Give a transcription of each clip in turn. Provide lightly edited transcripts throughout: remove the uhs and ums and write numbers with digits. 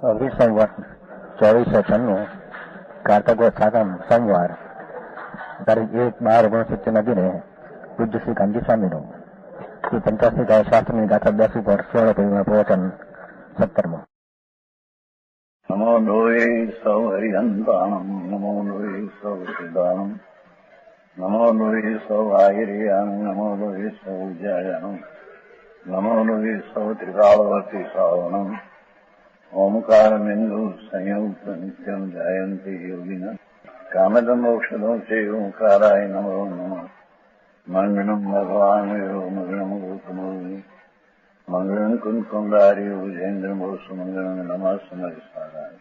અભિસંવત 2496 કારતક સાતમ સોમવાર તારીખ 1/12/69 દિને પૂજ્ય શ્રી કાંજી સ્વામીનું શ્રી 85 શાસ્ત્રની ગાથા 10 ઉપર 16 પ્રવચન 17. નમો લોહે સૌ હરિહંતાણમ નમો લોહે સૌ સિદ્ધાણમ નમો લોહે સૌ આહિર્યાણમ નમો લોહે સૌ ઉજ્જાયાણમ નમો લોહે સૌ ત્રિકાળવતી શ્રાવણમ ઓમકારમેન્દુ સંયુક્ત નિત્યમ જાયંતિ યોગિન કામદમોક્ષદો છે ઓંકારાય નમો નમઃ મંગળમ ભગવાન મંગળમ ગૌતમોની મંગળમ કુંકુંડારી ઉજેન્દ્રમોષ મંગળમ નમઃ સમયસારાય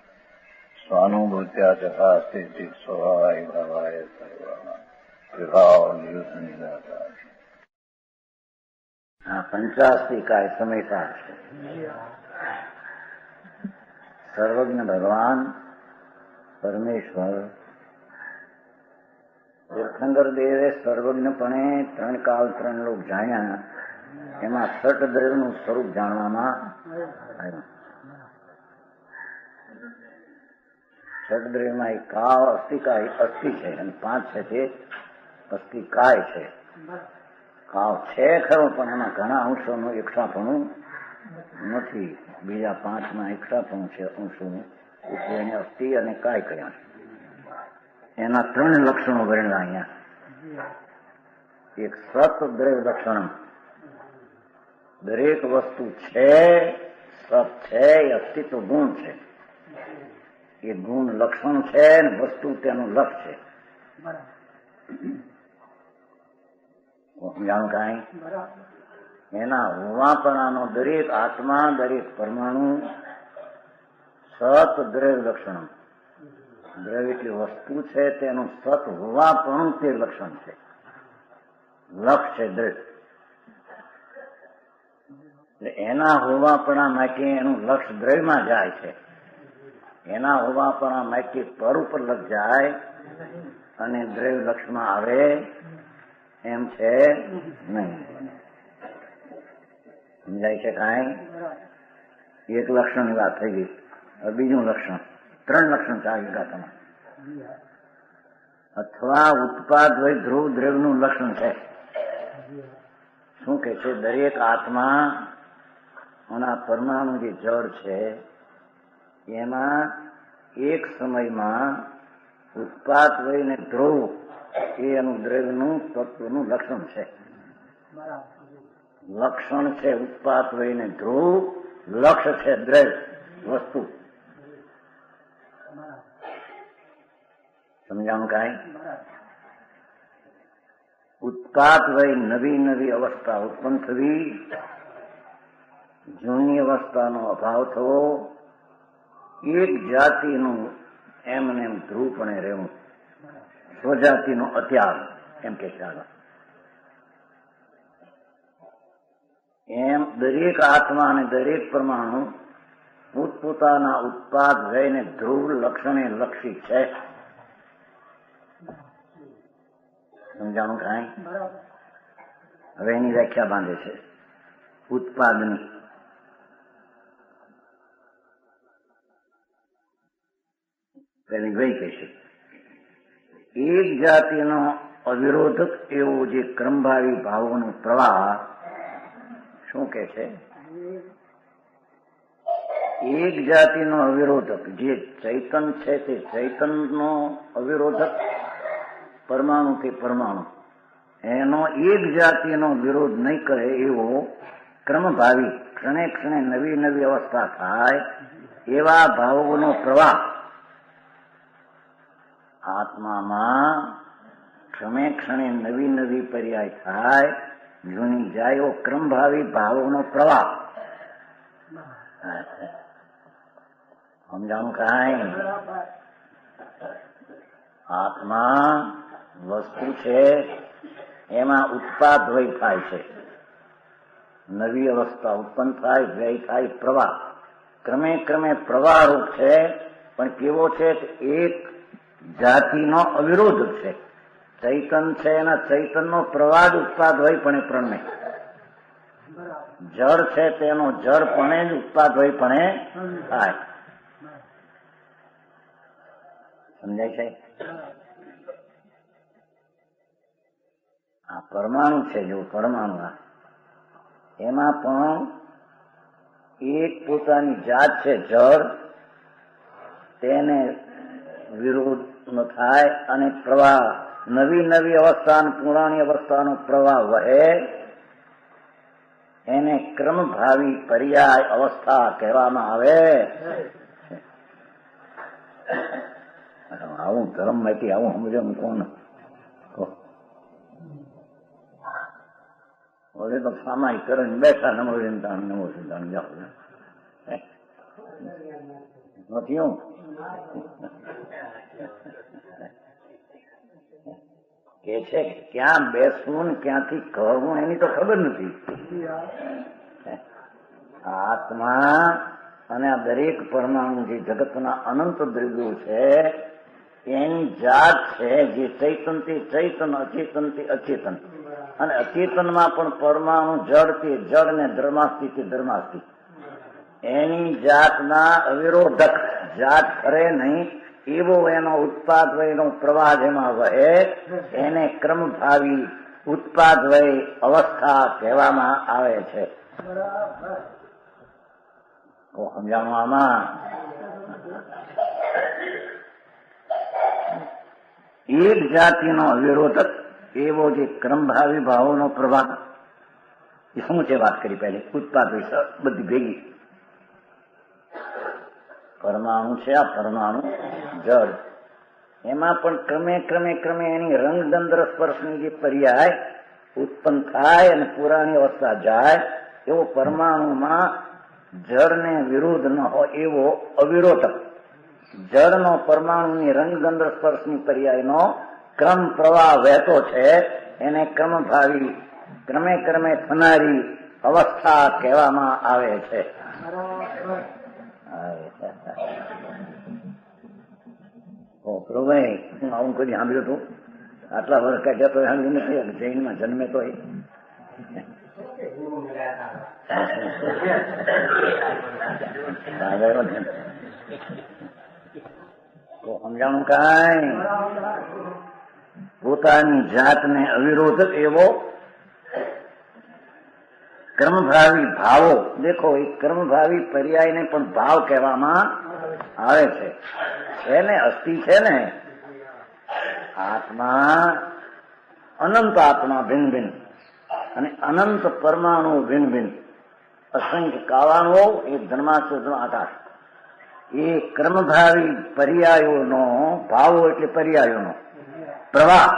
સ્વાનુભૂત્યા ચકાસ્તે સ્વભાવાય ભાવાય સર્વા નિયુત નિરાકાર. આ 85 સમયસાર છે. સર્વજ્ઞ ભગવાન પરમેશ્વર તીર્થંકર દેવે સર્વજ્ઞપણે 3 કાળ 3 લોક જાણ્યા. એમાં ષટદ્રવ્યનું સ્વરૂપ જાણવામાં આવ્યું. ષટદ્રવ્યમાં એક કાળ અસ્થિ છે અને 5 છે તે અસ્થિકાય છે. કાળ છે ખરું, પણ એમાં ઘણા અંશોનું એકસાથણું નથી. બીજા 5માં એકસાથણું છે અંશોનું, એટલે એને અસ્થિ અને કાય કહ્યા. એના 3 લક્ષણો વર્ણવ્યા અહીંયા. એક સત દ્રવ્ય લક્ષણ, દરેક વસ્તુ છે, સત છે, એ અસ્તિત્વ ગુણ છે. એ ગુણ લક્ષણ છે ને વસ્તુ તેનું લક્ષ છે. જાણું કાંઈ એના હોવાપણાનો દરેક આત્મા, દરેક પરમાણુ સત દ્રવ્ય લક્ષણ. દ્રવ્ય એટલે વસ્તુ છે, તેનું સત હોવાપણું તે લક્ષણ છે, લક્ષ છે દ્રવ્ય. એટલે એના હોવાપણા માટે એનું લક્ષ દ્રવ્યમાં જાય છે. એના હોવાપણા માટે પર ઉપર લક્ષ જાય અને દ્રવ્ય લક્ષમાં આવે એમ છે નહીં. સમજાય છે કાંઈ? એક લક્ષણની વાત થઈ ગઈ. હવે બીજું લક્ષણ, 3 લક્ષણ ચાલી ગાથામાં. અથવા ઉત્પાદ વય ધ્રુવ દ્રવ્યનું લક્ષણ છે. શું કે છે? દરેક આત્મા અને પરમાણુ જે જળ છે એમાં એક સમયમાં ઉત્પાદ વય ને ધ્રુવ એ એનું દ્રવ્યનું તત્વનું લક્ષણ છે. લક્ષણ છે ઉત્પાદ વય ને ધ્રુવ, લક્ષ છે દ્રવ્ય વસ્તુ. સમજાણું કાંઈ? ઉત્પાદ વય નવી નવી અવસ્થા ઉત્પન્ન થવી, જૂની અવસ્થાનો અભાવ થવો, એક જાતિનું એમને એમ ધ્રુવપણે રહેવું, સ્વજાતિનો અત્યાગ એમ કે ચાલો. એમ દરેક આત્મા અને દરેક પરમાણુ પોતપોતાના ઉત્પાદ વયને ધ્રુવ લક્ષણે લક્ષી છે. સમજાણું કાંઈ? હવે એની વ્યાખ્યા બાંધે છે ઉત્પાદની. પેલી વય કહેશે એક જાતિનો અવિરોધક એવો જે ક્રમભાવી ભાવોનો પ્રવાહ. શું કે છે? એક જાતિનો અવિરોધક જે ચૈતન છે તે ચૈતનનો અવિરોધક પરમાણુથી પરમાણુ એનો એક જાતિનો વિરોધ નહીં કરે એવો ક્રમભાવી ક્ષણે ક્ષણે નવી નવી અવસ્થા થાય એવા ભાવોનો પ્રવાહ આત્મામાં ક્ષણે ક્ષણે નવી નવી પર્યાય થાય, જૂની જાય એવો ક્રમભાવી ભાવોનો પ્રવાહ. સમજાણું કાંઈ? આત્મા વસ્તુ છે, એમાં ઉત્પાદ વય થાય છે, નવી અવસ્થા ઉત્પન્ન થાય, વ્યય થાય, પ્રવાહ ક્રમે ક્રમે પ્રવાહ રૂપ છે. પણ કેવો છે? એક જાતિનો અવિરોધ છે. ચૈતન છે, એના ચૈતનનો પ્રવાહ જ ઉત્પાદ વય પણ પ્રણમે. જળ છે તેનો જળપણે જ ઉત્પાદ વય પણ થાય. સમજાય છે? આ પરમાણુ છે, જો પરમાણુ એમાં પણ એક પોતાની જાત છે જળ, તેને વિરોધ ન થાય અને પ્રવાહ, નવી નવી અવસ્થા પુરાણી અવસ્થાનો પ્રવાહ વહે, એને ક્રમભાવી પર્યાય અવસ્થા કહેવામાં આવે. આવું ધર્મ માંથી આવું સમજો કોણ? હવે તો સામાયિક કરીને બેઠા, નમો સિદ્ધાંત નમો સિદ્ધાંત જાઓ નથી. હું કે છે ક્યાં બેસવું ને ક્યાંથી કરવું એની તો ખબર નથી. આત્મા અને આ દરેક પરમાણુ જે જગતના અનંત દ્રવ્યો છે એની જાત છે, જે ચૈતનથી ચૈતન, અચેતનથી અચેતન, અને અચેતનમાં પણ પરમાણુ જળથી જળ ને ધર્માસ્થી ધર્માસ્થી, એની જાતના અવિરોધક, જાત કરે નહીં એવો એનો ઉત્પાદ વયનો પ્રવાહ જેમાં વહે, એને ક્રમભાવી ઉત્પાદ વય અવસ્થા કહેવામાં આવે છે. સમજાણું આમાં? એક જાતિનો અવિરોધક એવો જે ક્રમભાવી ભાવોનો પ્રવાહ, એ શું છે? વાત કરી પહેલી ઉત્પાદ વય બધી ભેગી. પરમાણુ છે, આ પરમાણુ જળ, એમાં પણ ક્રમે ક્રમે ક્રમે એની રંગદંદ્ર સ્પર્શની જે પર્યાય ઉત્પન્ન થાય અને પુરાણી અવસ્થા જાય, એવો પરમાણુમાં જળને વિરોધ ન હોય એવો અવિરોધક જળનો પરમાણુની રંગદંદ્ર સ્પર્શની પર્યાયનો ક્રમ પ્રવાહ વહેતો છે, એને ક્રમભાવી ક્રમે ક્રમે થનારી અવસ્થા કહેવામાં આવે છે. પ્રભુભાઈ, હું આવું કોઈ સાંભળ્યું હતું? આટલા વર્ષ કાઢ્યા તો સાંભળ્યું નથી. જૈનમાં જન્મે તો સમજાણું કાંઈ? પોતાની જાતને અવિરોધક એવો કર્મભાવી ભાવો, દેખો એ કર્મભાવી પર્યાયને પણ ભાવ કહેવામાં આવે છે. એને અસ્થિ છે ને આત્મા, અનંત આત્મા ભિન્ન ભિન્ન અને અનંત પરમાણુ ભિન્ન ભિન્ન, અસંખ્ય કાળાણુઓ, એ ધર્માસુર આકાશ, એ કર્મભાવી પર્યાયોનો ભાવો એટલે પર્યાયોનો પ્રવાહ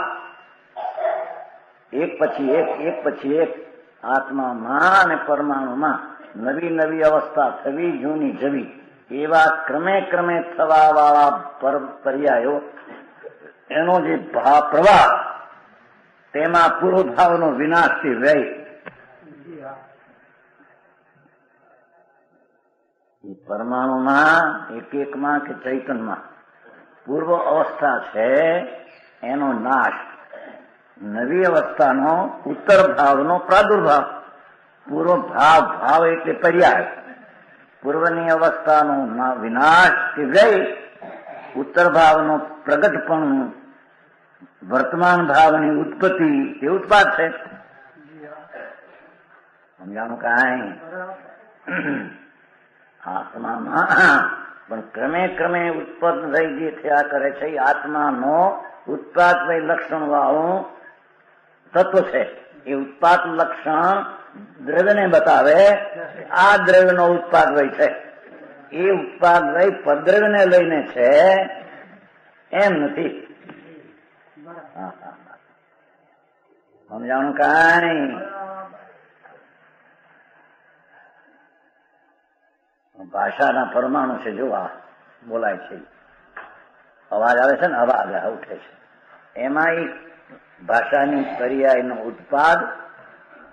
એક પછી એક આત્મામાં અને પરમાણુમાં નવી નવી અવસ્થા થવી, જૂની જવી, એવા ક્રમે ક્રમે થવા વાળા પર્યાયો, એનો જે પ્રવાહ, તેમાં પૂર્વભાવનો વિનાશથી વ્યય. પરમાણુમાં એક એકમાં કે ચૈતનમાં પૂર્વ અવસ્થા છે એનો નાશ, નવી અવસ્થાનો ઉત્તર ભાવનો પ્રાદુર્ભાવ. પૂર્વ ભાવ એટલે પર્યાય, પૂર્વની અવસ્થાનો વિનાશ કે વ્યય, ઉત્તર ભાવનો પ્રગટપણું, વર્તમાન ભાવની ઉત્પત્તિ, તે ઉત્પાદ છે. સમજાણું કાંઈ? આત્મામાં પણ ક્રમે ક્રમે ઉત્પન્ન થઈ જે થયા કરે છે એ આત્માનો ઉત્પાદ લક્ષણ વાળું તત્વ છે. એ ઉત્પાદ લક્ષણ દ્રવ્યને બતાવે, આ દ્રવ્યનો ઉત્પાદ વય છે. એ ઉત્પાદ વય પરદ્રવ્યને લઈને છે એમ નથી. સમજાણું કાંઈ? ભાષાના પરમાણુ છે, જો આ બોલાય છે, અવાજ આવે છે ને, અવાજ ઉઠે છે, એમાં એક ભાષાની પર્યાયનો ઉત્પાદ,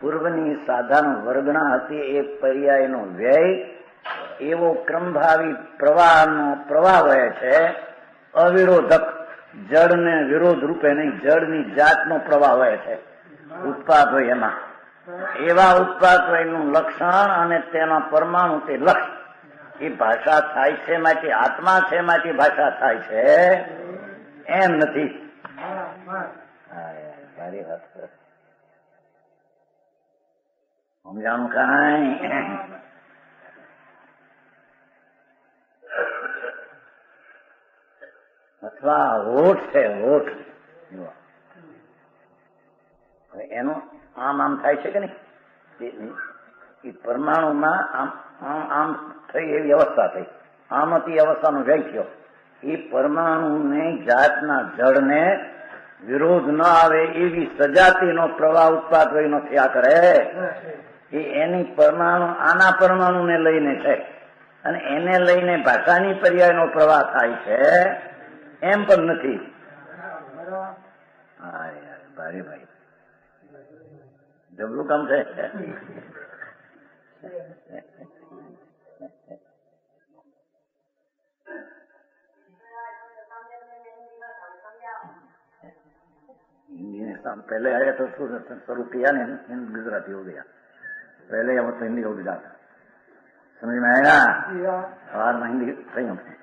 પૂર્વની સાધન વર્ગણા હતી એ પર્યાયનો વ્યય, એવો ક્રમભાવી પ્રવાહનો પ્રવાહ વહે છે, અવિરોધક, જળને વિરોધ રૂપે નહીં, જળની જાતનો પ્રવાહ વહે છે ઉત્પાદ હોય એમાં. એવા ઉત્પાદ વયનું લક્ષણ અને તેના પરમાણુ તે લક્ષ, એ ભાષા થાય છે માટે, આત્મા છે માટે ભાષા થાય છે. એમ નથી. સારી વાત સમજાણું કાંઈ? અથવા હોઠ છે, હોઠ એનું આમ થાય છે કે નહીં? એ પરમાણુમાં આમ થઈ એવી અવસ્થા થઈ, આમ હતી અવસ્થાનો વ્યય થયો. એ પરમાણુને જાતના જળને વિરોધ ન આવે એવી સજાતીનો પ્રવાહ ઉત્પાદ વયનો થયા કરે. એ એની પરમાણુ આના પરમાણુને લઈને છે અને એને લઈને ભાષાની પર્યાયનો પ્રવાહ થાય છે એમ પણ નથી. હા યાર, ભારે ભાઈ જબરું કામ છે. हिंदी में पहले आया तो शुरू किया नहीं, गुजराती हो गया. पहले अब तो हिंदी हो गया. समझ में आया? और हिंदी सही हमने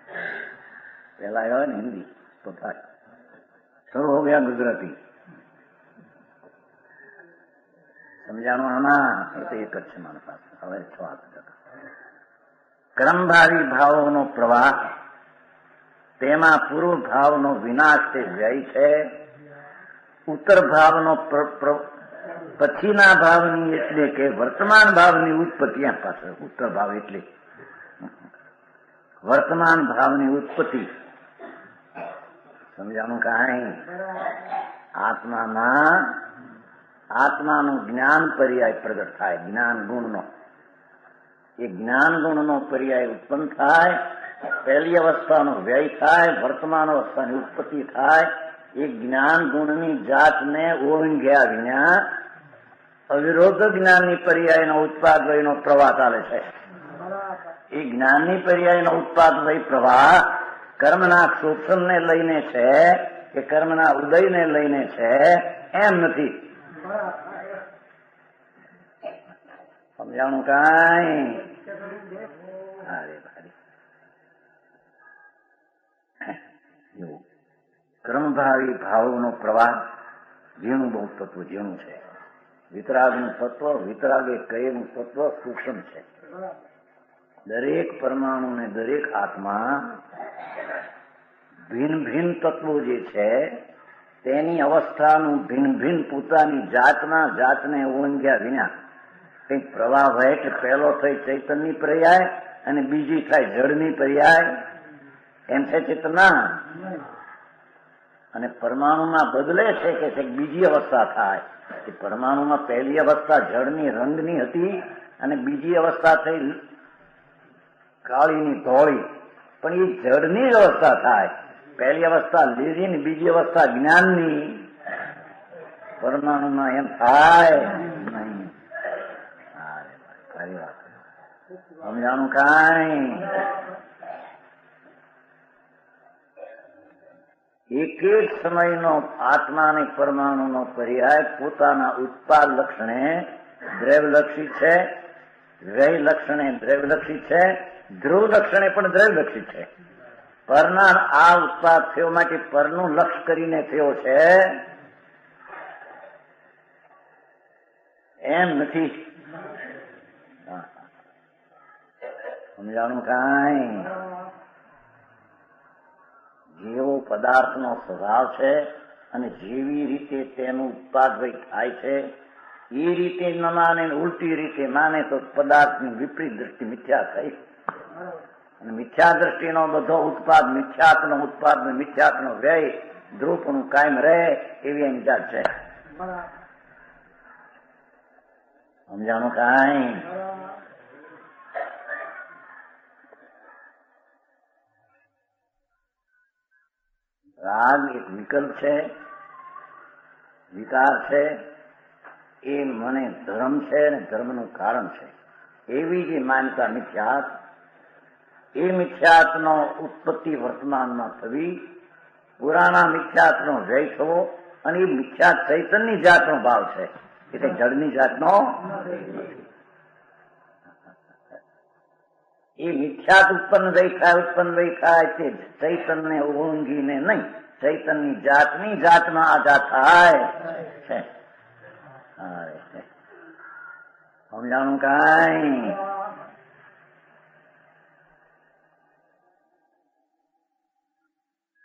पहला आया ना हिंदी तो था, शुरू हो गया गुजराती. સમજાણું આમાં એ તો એક જ છે મારા પાસે. હવે છ કર્મભાવી ભાવોનો પ્રવાહ, તેમાં પૂર્વ ભાવનો વિનાશ તે વ્યય છે. ઉત્તર ભાવનો પછીના ભાવની એટલે કે વર્તમાન ભાવની ઉત્પત્તિ. આ પાસે ઉત્તર ભાવ એટલે વર્તમાન ભાવની ઉત્પત્તિ. સમજાણું કાંઈ? આત્માનું જ્ઞાન પર્યાય પ્રગટ થાય, જ્ઞાન ગુણનો. એ જ્ઞાન ગુણનો પર્યાય ઉત્પન્ન થાય, પહેલી અવસ્થાનો વ્યય થાય, વર્તમાન અવસ્થાની ઉત્પત્તિ થાય. એ જ્ઞાન ગુણની જાતને ઓળંગ્યા વિના અવિરોધ જ્ઞાનની પર્યાયનો ઉત્પાદ વયનો પ્રવાહ ચાલે છે. એ જ્ઞાનની પર્યાયનો ઉત્પાદ વય પ્રવાહ કર્મના શોષણને લઈને છે કે કર્મના ઉદયને લઈને છે એમ નથી. સમજાણું કાંઈ? કર્મભાવી ભાવોનો પ્રવાહ ઝીણું બહુ તત્વ ઝીણું છે. વિતરાગનું તત્વ, વિતરાગે કયેલું તત્વ સૂક્ષ્મ છે. દરેક પરમાણુ ને દરેક આત્મા ભિન્ન ભિન્ન તત્વો જે છે તેની અવસ્થાનું ભિન્ન ભિન્ન પોતાની જાતને ઓળંગ્યા વિના કંઈક પ્રવાહ વહે કે પહેલો થઈ ચૈતનની પર્યાય અને બીજી થાય જળની પર્યાય એમ છે ચેતના. અને પરમાણુમાં બદલે છે કે બીજી અવસ્થા થાય. કે પરમાણુમાં પહેલી અવસ્થા જળની રંગની હતી અને બીજી અવસ્થા થઈ કાળીની ધોળી, પણ એ જળની જ અવસ્થા થાય. પહેલી અવસ્થા લીધી ને બીજી અવસ્થા જ્ઞાનની. પરમાણુમાં એમ થાય નહીં. સારી વાત સમજાણું કાંઈ? એક એક સમયનો આત્મા અને પરમાણુનો પર્યાય પોતાના ઉત્પાદ લક્ષણે દ્રવ્યલક્ષી છે, વ્યય લક્ષણે દ્રવ્યલક્ષી છે, ધ્રુવ લક્ષણે પણ દ્રવ્યલક્ષી છે. પરના આ ઉત્પાદ થયો માટે પરનું લક્ષ કરીને થયો છે એમ નથી. સમજાણું કાંઈ? જેવો પદાર્થનો સ્વભાવ છે અને જેવી રીતે તેનું ઉત્પાદ થાય છે એ રીતે ન માને, ઉલટી રીતે માને તો પદાર્થની વિપરીત દ્રષ્ટિ મિથ્યા થઈ. અને મિથ્યા દ્રષ્ટિનો બધો ઉત્પાદ મિથ્યાત્મનો ઉત્પાદ મિથ્યાત્મનો વ્યય ધ્રુવપણું કાયમ રહે એવી એની જાત છે. સમજાણું કાંઈ? રાગ એક વિકલ્પ છે, વિકાર છે, એ મને ધર્મ છે અને ધર્મનું કારણ છે એવી જે માન્યતા મિથ્યાત, એ મિથ્યાતનો ઉત્પત્તિ વર્તમાનમાં થવી, પુરાણા મિથ્યાતનો વ્યય થવો અને એ મિથ્યાત ચૈતનની જાતનો ભાવ છે, એટલે જળની જાતનો નથી. એ મિથ્યાત ઉત્પન્ન વય થાય તે ચૈતનને ઓળંગીને નહીં, ચૈતનની જાતની જાતમાં આઝાદ થાય છે. સમજાણું કાંઈ?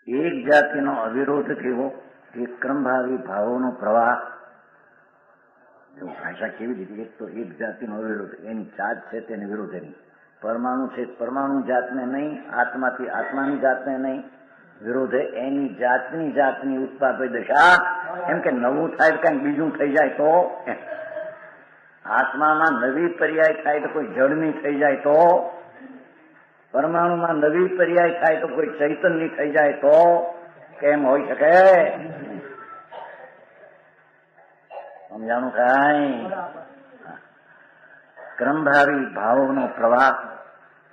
એક જાતિનો અવિરોધ કેવો? એક ક્રમભાવી ભાવોનો પ્રવાહ. ભાષા કેવી રીતે? એક તો એક જાતિનો અવિરોધ, એની જાત છે તેને વિરોધ નહીં. પરમાણુ છે પરમાણુ જાતને નહીં, આત્માથી આત્માની જાતને નહીં. વિરોધે એની જાતની ઉત્પાદ દશા. એમ કે નવું થાય કઈક બીજું થઈ જાય તો, આત્મામાં નવી પર્યાય થાય તો કોઈ જળની થઈ જાય તો, પરમાણુમાં નવી પર્યાય થાય તો કોઈ ચૈતનની થઈ જાય તો કેમ હોઈ શકે? સમજાણું કાંઈ? ક્રમભાવી ભાવોનો પ્રવાહ,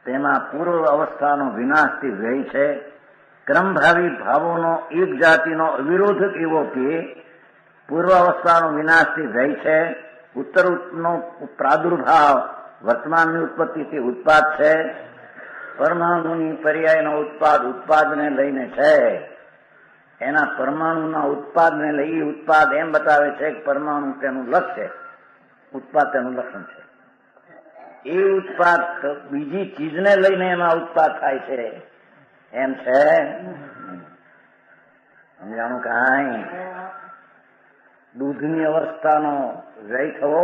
તેમાં પૂર્વ અવસ્થાનો વિનાશથી વ્યય છે. ક્રમભાવી ભાવોનો એક જાતિનો અવિરોધ એવો કે પૂર્વ અવસ્થાનો વિનાશથી વ્યય છે. ઉત્તરનો પ્રાદુર્ભાવ વર્તમાનની ઉત્પત્તિથી ઉત્પાદ છે. પરમાણુની પર્યાયનો ઉત્પાદને લઈને છે. એના પરમાણુના ઉત્પાદને લઈ ઉત્પાદ એમ બતાવે છે કે પરમાણુ તેનું લક્ષ્ય, ઉત્પાદ તેનું લક્ષણ છે. એ ઉત્પાદ બીજી ચીજને લઈને એમાં ઉત્પાદ થાય છે એમ છે. સમજાણું કાંઈ? દૂધની અવસ્થાનો વ્યય થવો,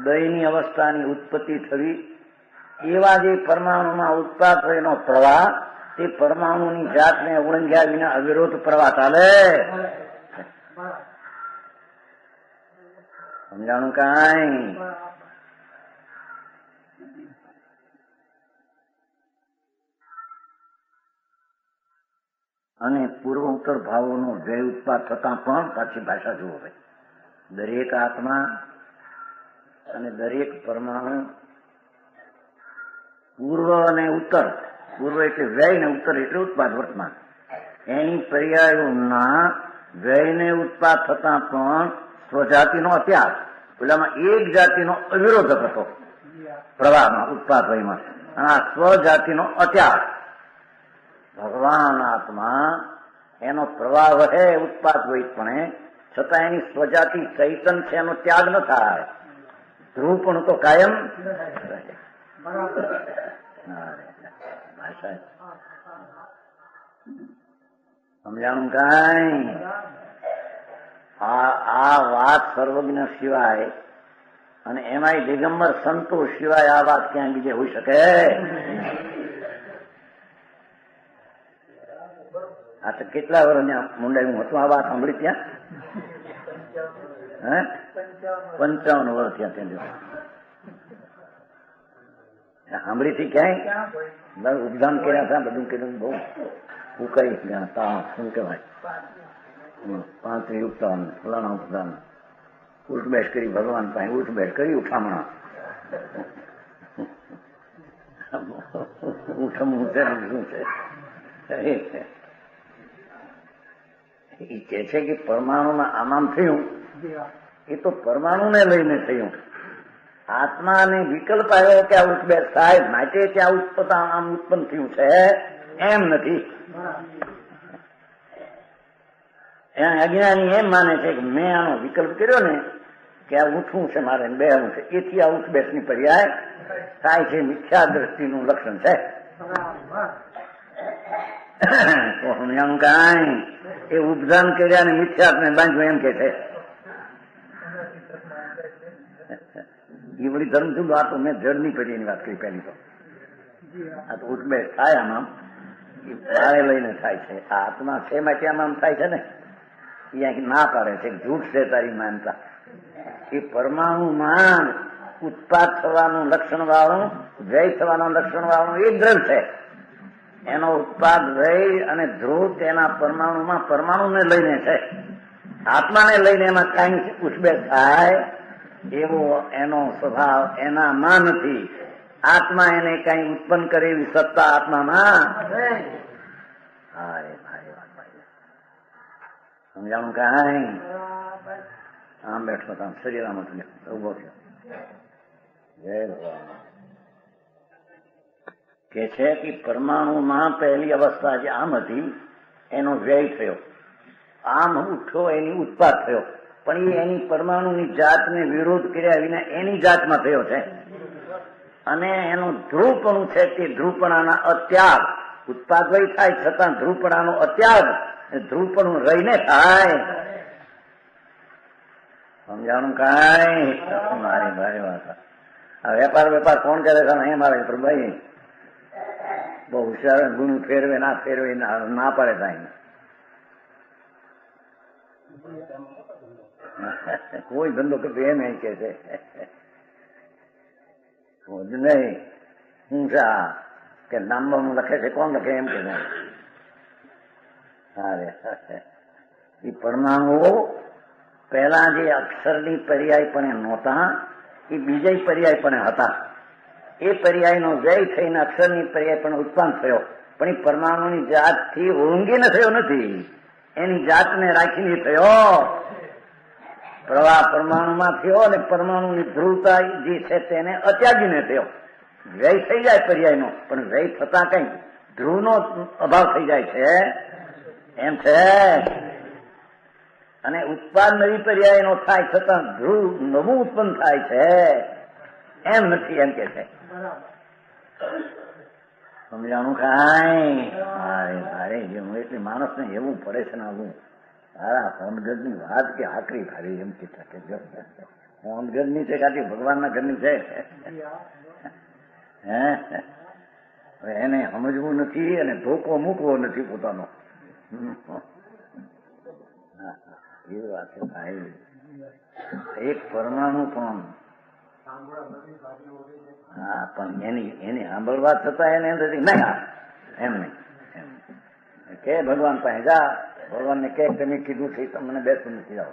દહીંની અવસ્થાની ઉત્પત્તિ થવી, એવા જે પરમાણુમાં ઉત્પાદ થયેલો પ્રવાહ, તે પરમાણુની જાતને ઓળંગ્યા વિના અવિરોધ પ્રવાહ ચાલે. સમજાણું કાંઈ? અને પૂર્વ ઉત્તર ભાવોનો વ્યય ઉત્પાદ થતા પણ પાછી ભાષા જુઓ ભાઈ, દરેક આત્મા અને દરેક પરમાણુ પૂર્વ અને ઉત્તર, પૂર્વ એટલે વ્યય ને ઉત્તર એટલે ઉત્પાદ વર્તમાન, એની પર્યાયોના વ્યયને ઉત્પાદ થતા પણ સ્વજાતિનો અત્યાગ, પેલામાં એક જાતિનો અવિરોધક હતો પ્રવાહમાં, ઉત્પાદ વયમાં, અને આ સ્વજાતિનો અત્યાગ. ભગવાન આત્મા એનો પ્રવાહ વહે ઉત્પાદ વૈતપણે, છતાં એની સ્વજાતિ ચૈતન છે એનો ત્યાગ ન થાય. ધ્રુવ પણ તો કાયમ રહે. સમજાણું કાંઈ? આ વાત સર્વજ્ઞ સિવાય અને એમાંય દિગંબર સંતો સિવાય આ વાત ક્યાં બીજે હોઈ શકે? આ તો કેટલા વર્ષ મુંડાયું હતું આ વાત સાંભળી ત્યાં? 55 વર્ષ ત્યાં સાંભળી હતી ક્યાંય? ઉપધાન કર્યા હતા, બધું કર્યું, બહુ ઉકાઈ ગયા. શું કહેવાય, 5 ઉપધાન, ફલાણા ઉપધાન, ઉઠ બેઠ કરી ભગવાન પાસે, ઉઠ બેઠ કરી ઉઠામણા. ઉઠમણું છે શું છે? એ કહે છે કે પરમાણુમાં આમ થયું, એ તો પરમાણુને લઈને થયું. આત્માને વિકલ્પ આવ્યો કે આ ઉઠબેઠ થાય માટે ત્યાં આમ ઉત્પન્ન થયું છે એમ નથી. અજ્ઞાની એમ માને છે કે મેં આનો વિકલ્પ કર્યો ને કે આ ઉઠવું છે મારે, બેહવું છે, એથી આ ઉઠબેઠની પર્યાય થાય છે. મિથ્યા દ્રષ્ટિનું લક્ષણ છે. તો સમજાણું કાંઈ? એ ઉપધાન કર્યા ને મિથ્યાત્મને બાંધવું એમ કે છે. એ બધી ધર્મ શું? આ તો મેં જડની પેઢીની વાત કરી પહેલી તો. આ તો ઉઠબેઠ થાય આમાં, એ મારે લઈને થાય છે. આ આત્મા છે માટે આમાં થાય છે ને, એ ના પાડે છે, જૂઠ છે તારી માનતા. એ પરમાણુમાં ઉત્પાદ થવાનું લક્ષણ વાળું, વ્યય થવાનું લક્ષણ વાળું એક દ્રવ્ય છે. એનો ઉત્પાદ વ્યય અને ધ્રુવ તેના પરમાણુમાં પરમાણુને લઈને છે. આત્માને લઈને એમાં કઈ ઉઠબેઠ થાય એવો એનો સ્વભાવ એનામાં નથી. આત્મા એને કઈ ઉત્પન્ન કરે એવી સત્તા આત્મામાં. સમજાણું કાંઈ? આમ બેઠો આમ શરીર આમ ઉભો થયો. જય ભગવાન. કે છે કે પરમાણુમાં પહેલી અવસ્થા જે આમ હતી એનો વ્યય થયો. આમ ઉઠ્યો એની ઉત્પાદ થયો, પણ એ એની પરમાણુની જાતને વિરોધ કર્યા વિના એની જાતમાં થયો છે. અને એનું ધ્રુવપણું છે તે ધ્રુવપણાના અત્યાગ, ઉત્પાદ વય થાય છતાં ધ્રુવપણાનો અત્યાગ, ધ્રુવપણું રહીને થાય. સમજાણું કાંઈ? મારી ભાઈ વાત. આ વેપાર કોણ કરે છે? એમ આવે ભાઈ બહુ હોશિયાર ગુણ ફેરવે ના ફેરવે ના પાડે થાય. કોઈ ધંધો કરતો એમ કે છે નહીં હું છે કે નામમાં લખે છે, કોણ લખે એમ કે એ પરમાણુઓ પહેલા જે અક્ષરની પર્યાયપણે નહોતા એ બીજા પર્યાયપણે હતા. એ પર્યાયનો વ્યય થઈને અક્ષરની પર્યાયપણે ઉત્પન્ન થયો, પણ એ પરમાણુની જાતથી ઓળંગીને થયો નથી, એની જાતને રાખીને થયો. પ્રવાહ પરમાણુમાં થયો અને પરમાણુની ધ્રુવતા જે છે તેને અત્યાગીને થયો. વ્યય થઈ જાય પર્યાયનો, પણ વ્યય થતા કઈ ધ્રુવનો અભાવ થઈ જાય છે એમ છે. અને ઉત્પાદ નવી પર્યાયનો થાય છતાં ધ્રુવ નવું ઉત્પન્ન થાય છે એમ નથી, એમ કે છે. સમજાણું ખાય? ભારે જેવું એટલે માણસને એવું પડે છે ને આવું સારા હોનગઢની વાત કે આકરી ભારી એમ કીધા કે હોનગઢની છે કાઢી ભગવાનના ઘરની છે. હવે એને સમજવું નથી અને ધોકો મૂકવો નથી પોતાનો. એ વાત છે ભાઈ. એક પરમાણુ પણ હા પણ એની સાંભળવા છતાં એને એમ થતી ના એમ નહીં કે ભગવાન પાસે જા, ભગવાનને કે તમે કીધું છે તમને બેસું નથી જાઓ.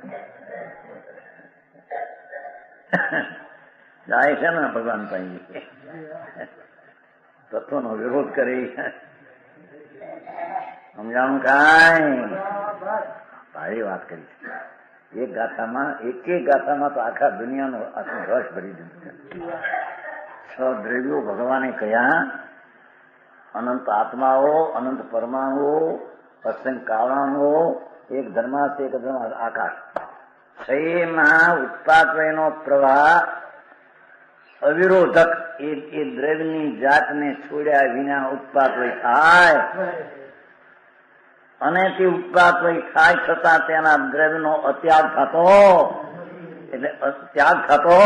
જાય છે ને ભગવાન પાસે તત્વનો વિરોધ કરી. સમજાણું કાંઈ? ભારી વાત કરી છે. એક ગાથામાં તો આખા દુનિયાનો આખું રસ ભરી દીધું છે. 6 દ્રવ્યો ભગવાને કયા? અનંત આત્માઓ, અનંત પરમાણુઓ, અસંખ્ય કારણો, એક ધર્માશ એક ધર્મ આકાશ. 6માં ઉત્પાદનો પ્રવાહ અવિરોધક એ દ્રવ્યની જાતને છોડ્યા વિના ઉત્પાદય થાય, અને તે ઉત્પાદય થાય છતાં તેના દ્રવ્યનો અત્યાગ થતો, એટલે ત્યાગ થતો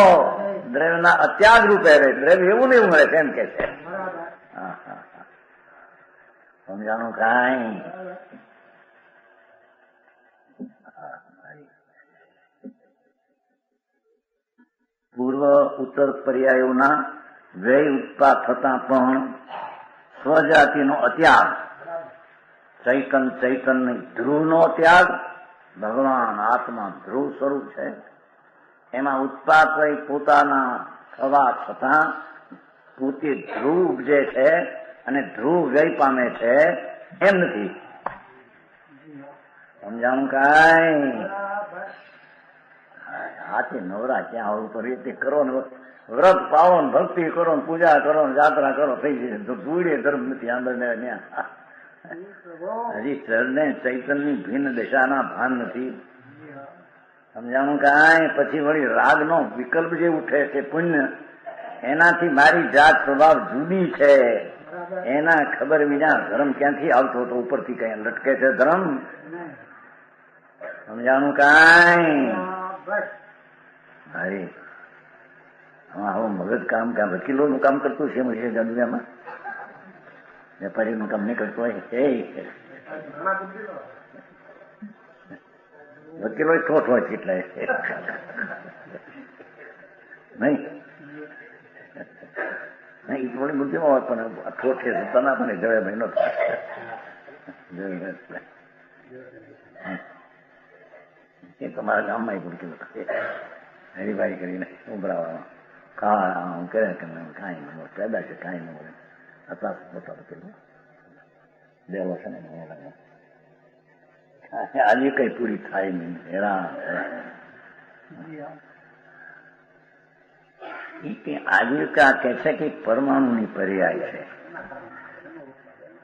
દ્રવ્યના અત્યાગ રૂપે રહે. દ્રવ્ય એવું ને એવું મળે છે એમ કે છે. સમજાણું કાંઈ? પૂર્વ ઉત્તર પર્યાયોના વ્યય ઉત્પાદ થતા પણ સ્વજાતિનો અત્યાગ, ચૈતન્ય ધ્રુવનો ત્યાગ, ભગવાન આત્મા ધ્રુવ સ્વરૂપ છે, એમાં ઉત્પાદ પોતાના થવા છતાં પોતે ધ્રુવ ઉપજે છે અને ધ્રુવ વ્યય પામે છે એમ નથી. સમજાણું કાંઈ? હાથી નવરા ક્યાં આવું તો રીતે કરો ને, વ્રત પાવો ને ભક્તિ કરો ને પૂજા કરો ને યાત્રા કરો થઈ જાય તો ધૂળે ધર્મ નથી. આંદર હજી ચરને ચૈતનની ભિન્ન દિશાના ભાન નથી. સમજાણું કાંઈ? પછી વળી રાગનો વિકલ્પ જે ઉઠે છે પુણ્ય, એનાથી મારી જાત સ્વભાવ જુદી છે એના ખબર વિના ધર્મ ક્યાંથી આવતો હતો? ઉપરથી કઈ લટકે છે ધર્મ? સમજાણું કાંઈ? અરે આવું મગજ કામ વકીલોનું કામ કરતું છે દુનિયામાં, વેપારીનું કામ નહીં કરતું હોય. વકીલો ઠોઠ હોય કેટલાય નહીં નહીં થોડી બુદ્ધિમાં હોય પણ ઠોઠ છે તના પણ જવાય મહિનો એ તમારા ગામમાં એક વકીલો હરીભાઈ કરીને ઉભરાવામાં હું કરે કે કાંઈ ન પેદા છે કાંઈ ન મળે અત્યાર પોતા વકીલો દેવો છે ને આજે કઈ પૂરી થાય નહીં. હેરાન આજીવિકા કે છે કે પરમાણુની પર્યાય છે.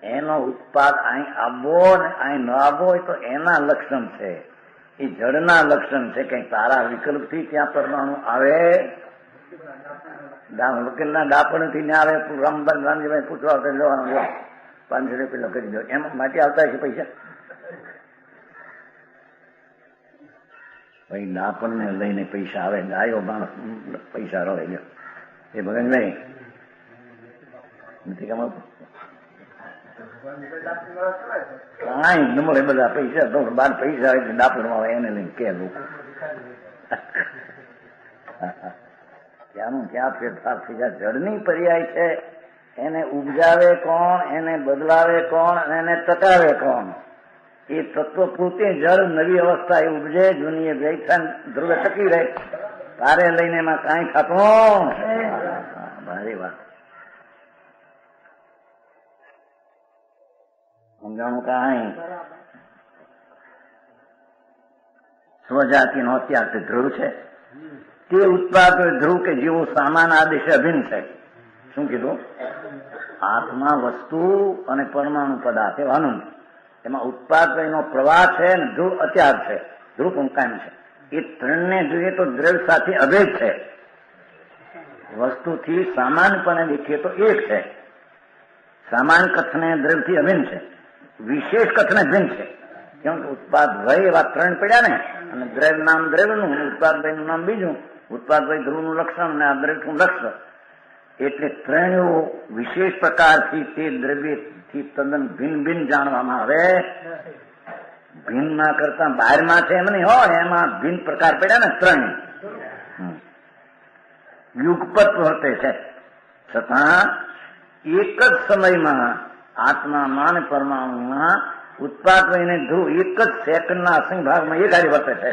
એનો ઉત્પાદ અહીં આવવો ને અહીં ન આવવો હોય તો એના લક્ષણ છે, એ જડના લક્ષણ છે. કઈ તારા વિકલ્પથી ત્યાં પરમાણુ આવે, વકીલના ડાપણથી ને આવે, રામજીભાઈ પૂછવા લેવાનું 500 રૂપિયા કરી દો, એમ માટે આવતા છે પૈસા. ભાઈ ડાપણ ને લઈને પૈસા આવે, ગાયો માણસ પૈસા રહે ગયો એ ભગન નહીં નથી કમાતું. કાંઈ ન મળે બધા પૈસા તો 12 પૈસા આવે ડાપણમાં આવે એને લઈને કે લોકો ત્યાંનું ત્યાં ફેરફાર થઈ જાય. જળની પર્યાય છે, એને ઉપજાવે કોણ, એને બદલાવે કોણ, એને ટકાવે કોણ? એ તત્વ પૂરતે જળ નવી અવસ્થા એ ઉપજે, જૂની એ વ્યય ધ્રુવે ટકી રહે, તારે લઈને એમાં કાંઈ થતું ભારી વાત. સમજાણું કાંઈ? સ્વજાતિનો અત્યાર તે ધ્રુવ છે, તે ઉત્પાદ ધ્રુવ કે જેવો સામાન આદેશ અભિન્ન છે. શું કીધું? આત્મા વસ્તુ અને પરમાણુ પદાર્થ એવાનું એમાં ઉત્પાદનો પ્રવાહ છે ને ધ્રુવ અત્યાર છે, ધ્રુવ કાયમ છે. એ ત્રણને જોઈએ તો દ્રવ્ય સાથે અભેદ છે. વસ્તુથી સામાન્યપણે દેખીએ તો એક છે, સામાન કથને દ્રવ્યથી અભિન્ન છે, વિશેષ કથને ભિન્ન છે. કેમ કે ઉત્પાદ વય એવા ત્રણ પડ્યા ને, અને દ્રવ્ય નામ દ્રવ્યનું, ઉત્પાદ વયનું નામ બીજું, ઉત્પાદ વય ધ્રુવનું લક્ષણ અને આ દ્રવ્યનું લક્ષણ. એટલે ત્રણેય વિશેષ પ્રકારથી તે દ્રવ્યથી તદ્દન ભિન્ન ભિન્ન જાણવામાં આવે. ભિન્નમાં કરતા બહારમાં છે એમ નહીં હોય, એમાં ભિન્ન પ્રકાર પડ્યા ને ત્રણ યુગપત વર્તે છે. છતાં એક જ સમયમાં આત્મામાં અને પરમાણુમાં ઉત્પાદ વયને ધ્રુવ એક જ સેકન્ડના અસંગ ભાગમાં એક હારે વર્તે છે.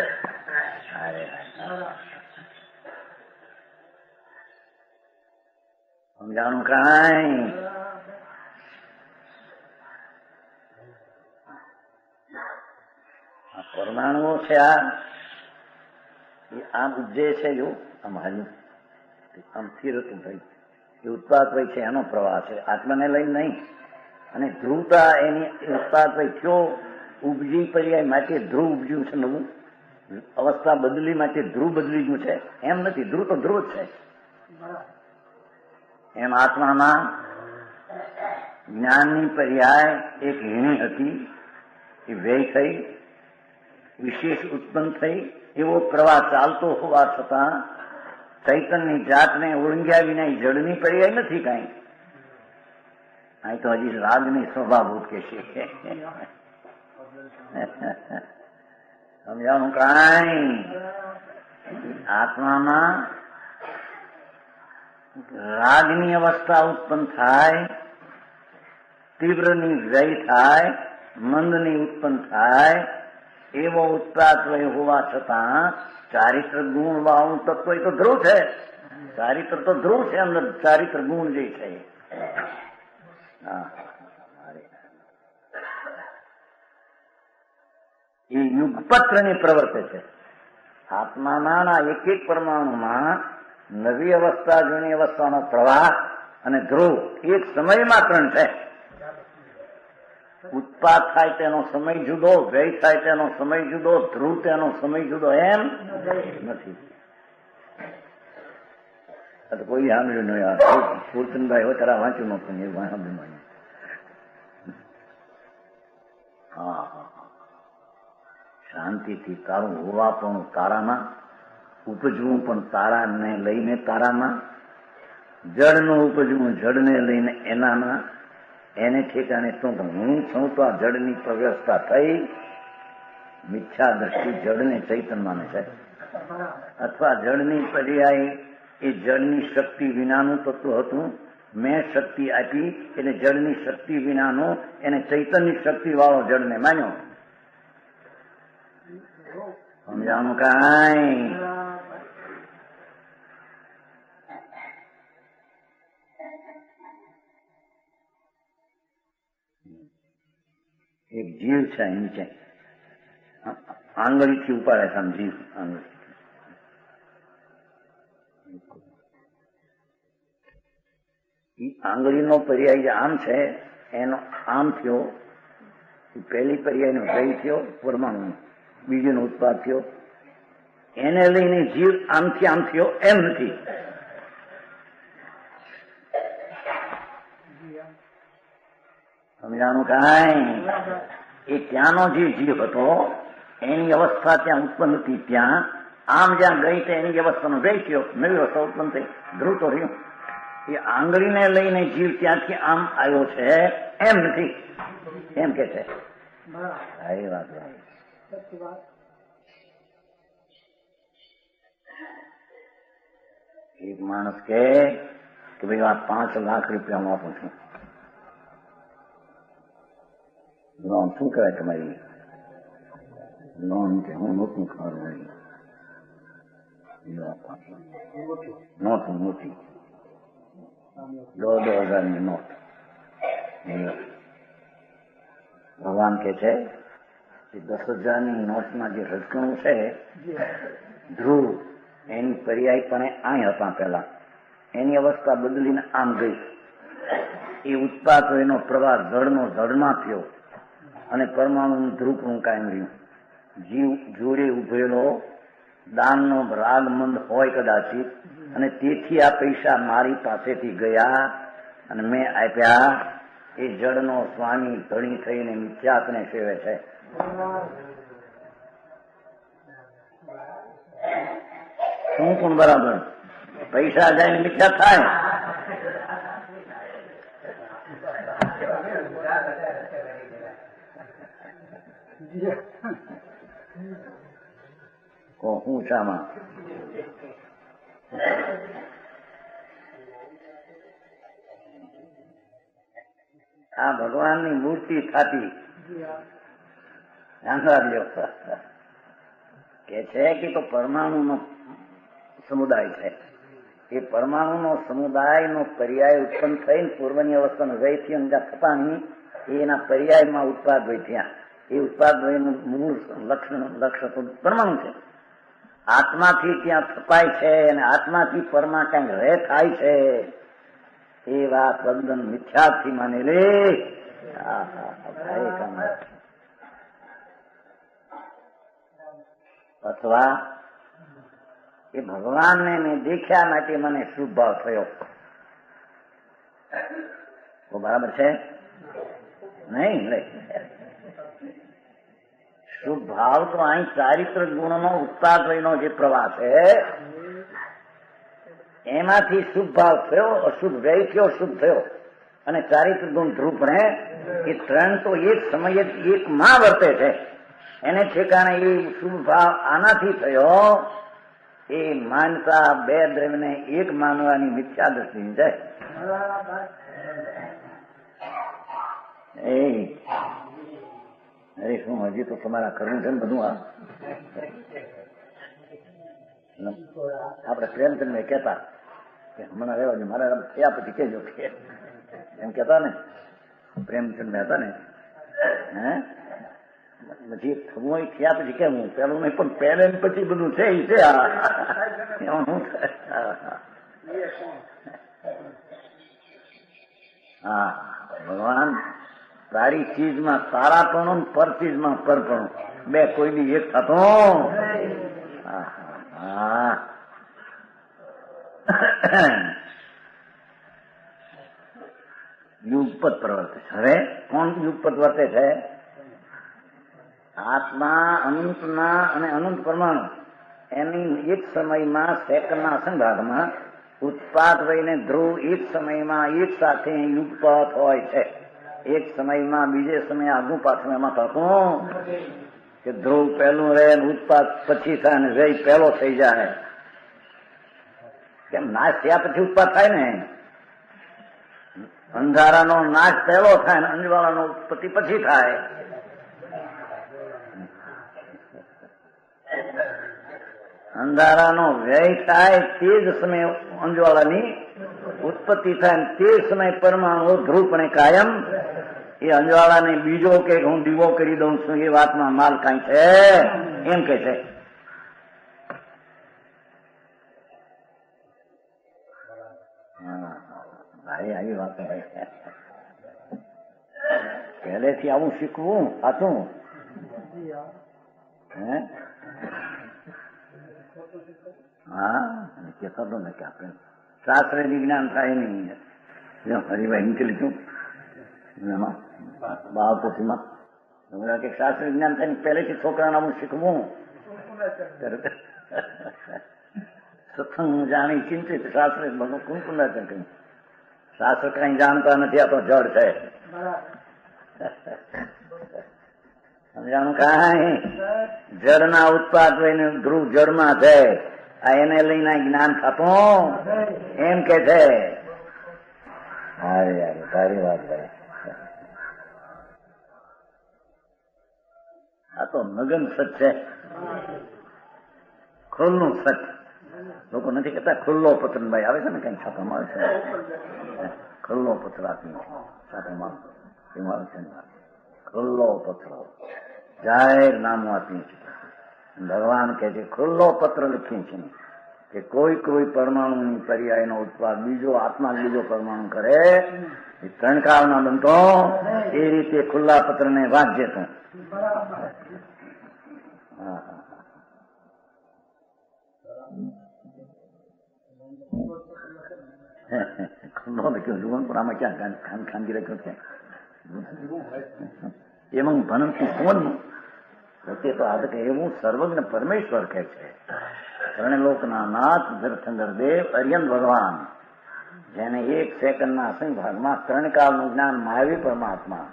સમજાણું કાંઈ? આ પરમાણુઓ છે, આમ ઉપજે છે, જો આમ હાલ્યું આમ સ્થિર હતું ભાઈ, એ ઉત્પાદ વય છે, એનો પ્રવાહ છે, આત્માને લઈને નહીં. અને ધ્રુવતા એની ઉત્પાદ વય કયો ઉપજી પર્યાય માટે ધ્રુવ ઉપજ્યું છે, નવું અવસ્થા બદલી માટે ધ્રુવ બદલી ગયું છે, એમ નથી. ધ્રુવ તો ધ્રુવ જ છે. એમ આત્મામાં જ્ઞાનની પર્યાય એક હીણી હતી, એ વ્યય થઈ, વિશેષ ઉત્પન્ન થઈ, એવો પ્રવાહ ચાલતો હોવા છતાં ચૈતનની જાતને ઓળંગ્યા વિના જળની પર્યાય નથી કાંઈ. અહીં તો હજી રાગની સ્વભાવભૂત કે છે. સમજાણું કાંઈ? આત્મામાં રાગની અવસ્થા ઉત્પન્ન થાય, તીવ્રની વ્યય થાય, મંદની ઉત્પન્ન થાય, એવો ઉત્પાદ હોવા છતાં ચારિત્ર ગુણ વાળું તત્વ એ તો ધ્રુવ છે. ચારિત્ર તો ધ્રુવ છે, અંદર ચારિત્ર ગુણ જે છે. એ યુગપત્રની પ્રવર્તે છે. આત્માના એક એક પરમાણુમાં નવી અવસ્થા જૂની અવસ્થાનો પ્રવાહ અને ધ્રુવ એક સમયમાં ત્રણ છે. ઉત્પાદ થાય તેનો સમય જુદો, વ્યય થાય તેનો સમય જુદો, ધ્રુવ તેનો સમય જુદો, એમ નથી. કોઈ સાંભળ્યું નહીં. પૂરચંદભાઈ હોય તારા વાંચ્યું નતું એ સાંભળ્યું. હા, શાંતિથી તારું હોવા પણ તારામાં, ઉપજવું પણ તારાને લઈને તારામાં, જળનું ઉપજવું જળને લઈને એનામાં, એને ઠેકાણે શું હું છું તો આ જળની વ્યવસ્થા થઈ. મિથ્યા દ્રષ્ટિ જળને ચૈતન્ય માને છે, અથવા જળની પર્યાય એ જળની શક્તિ વિનાનું તત્વ હતું. મેં શક્તિ આપી એટલે જળની શક્તિ વિનાનું, એને ચૈતન્યની શક્તિ વાળો જળને માન્યો. સમજાણું કાંઈ? એક જીવ છે નીચે, આંગળીથી ઉપાડે છે આમ જીવ, આંગળી. આંગળીનો પર્યાય આમ છે, એનો આમ થયો, પહેલી પર્યાયનો ભય થયો પરમાણુ, બીજોનો ઉત્પાદ થયો, એને લઈને જીવ આમથી આમ થયો એમ નથી. સમજાણું કાંઈ? એ ત્યાંનો જે જીવ હતો એની અવસ્થા ત્યાં ઉત્પન્ન હતી, ત્યાં આમ જ્યાં ગઈ તો એની અવસ્થાનો વ્યય થયો, નવી અવસ્થા ઉત્પન્ન થઈ, ધ્રુવ તો રહ્યું. એ આંગળીને લઈને જીવ ત્યાંથી આમ આવ્યો છે એમ નથી, એમ કે છે. એ વાત એક માણસ કે ભાઈ આ 5 લાખ રૂપિયા હું આપું છું, લોન શું કહેવાય તમારી લોન? કે હું નોટનું ખરું નોટ મોટી 2,000ની નોટ. ભગવાન કે છે 10,000ની નોટમાં જે રજકણું છે ધ્રુવ, એની પર્યાયપણે અહીં હતા પહેલા, એની અવસ્થા બદલીને આમ ગઈ. એ ઉત્પાદ એનો પ્રવાહ જળનો જળમાં થયો અને પરમાણુનું ધ્રુવપણું કાયમ રહ્યું. જીવ જોડે ઉભેલો દાનનો રાગમંદ હોય કદાચિત, અને તેથી આ પૈસા મારી પાસેથી ગયા અને મેં આપ્યા. એ જળનો સ્વામી ધણી થઈને મિથ્યાત્વને સેવે છે. શું પણ બરાબર? પૈસા જાય ને મિથ્યા થાય. હું શામાં આ ભગવાનની મૂર્તિ થતી કે છે કે તો પરમાણુનો સમુદાય છે. એ પરમાણુનો સમુદાયનો પર્યાય ઉત્પન્ન થઈને પૂર્વની અવસ્થાનો વ્યયથી અંજા થતા નહીં, એના પર્યાયમાં ઉત્પાદ હોય ત્યાં. એ ઉત્પાદ વયનું મૂળ લક્ષ્ય તો પરમાણુ છે. આત્માથી ત્યાં છપાય છે અને આત્માથી પરમાં કઈ રહે થાય છે. એ વાત તદ્દન મિથ્યાથી માનેલી. અથવા એ ભગવાનને મેં દેખ્યા માટે મને શુભ ભાવ થયો. તો બરાબર છે નહીં? શુભ ભાવ તો અહીં ચારિત્ર ગુણનો ઉત્પાદનો જે પ્રવાહ છે એમાંથી શુભ ભાવ થયો, અશુભ વ્યય થયો, શુભ થયો. અને ચારિત્ર ગુણ ધ્રુવપણે એ ત્રણ તો એક સમયે એક માં વર્તે છે. એને ઠેકાણે એ શુભ ભાવ આનાથી થયો. એ માનતા બે દ્રવ્યને એક માનવાની મિથ્યા દ્રષ્ટિ છે. અરે શું હજી તો તમારા કરવું છે ને બધું. આપડે પ્રેમચંદ ને કહેતા કે હમણાં રહેવા મારે થયા પછી કેજો કે એમ કેતા ને, પ્રેમચંદ ને હતા ને. પછી થવું થયા પછી કેવું? પેલું નહીં પણ પહેલે પછી બધું છે. એ છે હા, ભગવાન તારી ચીજમાં સારાપણું, પર ચીજમાં પરપણું, બે કોઈ બી એક થતો. યુગપત પ્રવર્તે છે. હવે કોણ યુગપત વર્તે છે? આત્મા અનંતના અને અનંત પરમાણુ એની એક સમયમાં સેકન્ડના સંભાગમાં ઉત્પાદ વયને ધ્રુવ એક સમયમાં એક સાથે યુગપત હોય છે. એક સમયમાં બીજે સમય આગું પાછું એમાં થતું કે ધ્રુવ પહેલું રહે, ઉત્પાદ પછી થાય ને વ્યય પહેલો થઈ જાય. કેમ? નાશ થયા પછી ઉત્પાદ થાય ને. અંધારાનો નાશ પહેલો થાય ને અંજવાળાનો ઉત્પત્તિ પછી થાય. અંધારાનો વ્યય થાય તે જ સમયે અંજવાળાની ઉત્પત્તિ થાય. તે સમય પરમાણુ ધ્રુવપણે કાયમ. એ અંજવાળાને બીજો કે હું દીવો કરી દઉં છું એ વાતમાં માલ કાંઈ છે એમ કે છે. ભાઈ આવી વાત પહેલેથી આવું શીખવું સાચું હે હા કહેતો હતો ને કે આપણે શાસ્ત્ર વિજ્ઞાન થાય નહીં હરિભાઈ નીકળી છું એમાં બાળપોથીમાં કે શાસ્ત્ર વિજ્ઞાન થાય પહેલેથી છોકરાને આવું શીખવું સત્સંગ જાણી ચિંતિત શાસ્ત્ર બધું કુંકુંડા છે શાસ્ત્ર કઈ જાણતા નથી આ તો જડ છે સમજાણું કઈ જળના ઉત્પાદ લઈને ધ્રુવ જળમાં છે આ એને લઈને જ્ઞાન થતું એમ કે છે અરે યાર તારી વાત ભાઈ આ તો નગન સત છે ખુલ્લું સત લોકો નથી કહેતા ખુલ્લો પત્ર ભાઈ આવે છે ને કઈ છાપામાં આવે છે ખુલ્લો પત્ર આપી છાપામાં એમાં આવે છે ખુલ્લો પત્ર જાહેર નામું આપીએ છીએ ભગવાન કહે છે ખુલ્લો પત્ર લખીએ છીએ કે કોઈ પરમાણુની પર્યાયનો ઉત્પાદ બીજો આત્મા બીજો પરમાણુ કરે એ ત્રણ કાળના બનતો એ રીતે ખુલ્લા પત્રને વાંચજે તું ખુલ્લો લખ્યો જુઓ પણ આમાં ક્યાં ખાનગી લખ્યો છે એમાં ભનંતી કોણ પોતે તો આ કે એવું સર્વજ્ઞ પરમેશ્વર કહે છે ત્રણલોકના નાથ જરથંગરદેવ અર્યન ભગવાન જેને એક સેકન્ડના અસંગ ભાગમાં ત્રણ કાળનું જ્ઞાન મહાવીર પરમાત્મા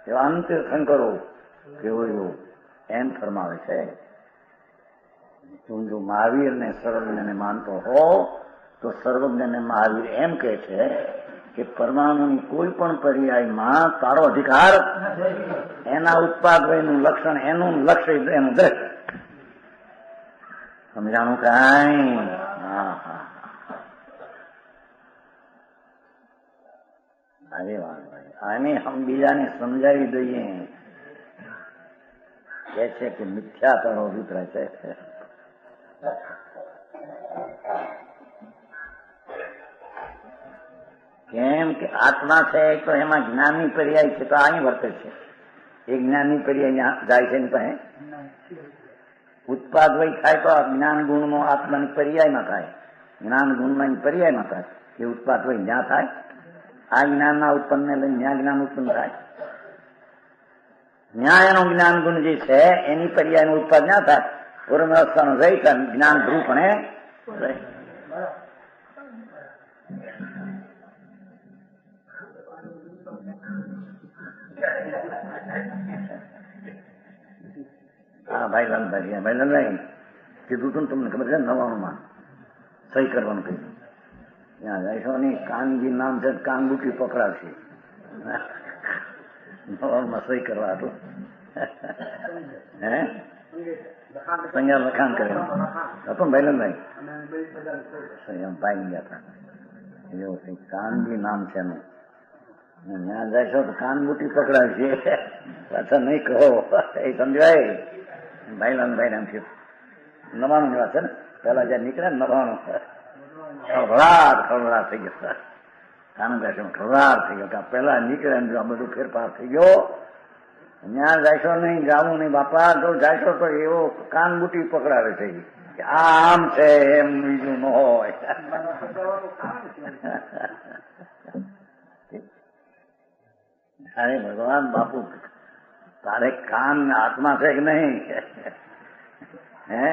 એવા અંત્ય શંકરો કેવો એવું એમ ફરમાવે છે તું જો મહાવીરને સર્વજ્ઞને માનતો હો તો સર્વજ્ઞને મહાવીર એમ કહે છે કે પરમાણુની કોઈ પણ પર્યાયમાં તારો અધિકાર એના ઉત્પાદ એનું લક્ષણ એનું લક્ષ્ય એનું દ્રષ્ટ સમજાણું કઈ હા હા અરે વાહ ભાઈ આને હમ બીજાને સમજાવી દઈએ કે છે કે મિથ્યા તારો અભિપ્રાય છે કેમ કે આત્મા છે તો એમાં જ્ઞાનની પર્યાય છે તો અહીં વર્તે છે એ જ્ઞાનની પર્યાય જાય છે ને પાસે ઉત્પાદ વય થાય તો જ્ઞાન ગુણનો આત્માની પર્યાયમાં થાય જ્ઞાન ગુણના પર્યાયમાં થાય એ ઉત્પાદ વય જ્યાં થાય આ જ્ઞાનના ઉત્પન્નને લઈને જ્યાં જ્ઞાન ઉત્પન્ન થાય ન્યાયનો જ્ઞાન ગુણ જે છે એની પર્યાયનું ઉત્પાદ ના થાય પૂર્વ અવસ્થાનું રહી જ્ઞાન ધ્રુવપણે રહે હા ભાઈલાલ કીધું તું તમને ખબર છે 99 સહી કરવાનું કહ્યું ત્યાં જઈશો નહીં કાનજી નામ છે કાનબુકી પકડાવશે 99 સહી કરવા હતું હે સંજ્ઞા લખાણ કરેલું હતો ને ભાઈલાલ ભાઈ પાઈ ગયા હતા એવું છે કાનજી નામ છે એનું ત્યાં જઈશો તો કાનબુટી પકડાવશે પાછા નહીં કહો એ સમજાય ભાઈલાલ ભાઈ નામ થયું 99 જેવા છે ને પેલા જ્યાં નીકળે 99 ખળભળાટ થઈ ગયો કાનભાઈ ખળભળાટ થઈ ગયો પેલા નીકળે આ બધું ફેરફાર થઈ ગયો ત્યાં જાયશો નહીં જાવું નહીં બાપા જો જાયશો તો એવો કાનબુટી પકડાવે છે કે આમ છે એમ બીજું ન હોય અરે ભગવાન બાપુ તારે કાન આત્મા છે કે નહીં હે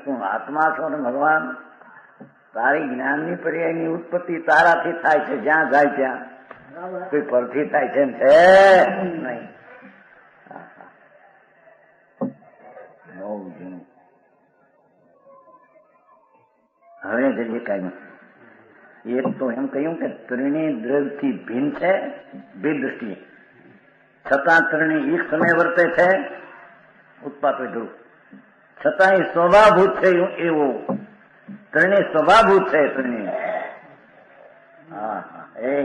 તું આત્મા છો ને ભગવાન તારી જ્ઞાનની પર્યાયની ઉત્પત્તિ તારાથી થાય છે જ્યાં જાય ત્યાં કોઈ પરથી થાય છે નહીં હવે જઈએ કઈ એક તો એમ કહ્યું કે ત્રણેય દ્રવ્યથી ભિન્ન છે બે દ્રષ્ટિએ છતાં ત્રણેય એક સમય વર્તે છે ઉત્પાદ ધ્રુવ છતાં એ સ્વભાવભૂત છે એવો ત્રણેય સ્વભાવભૂત છે ત્રણેય હા હા એ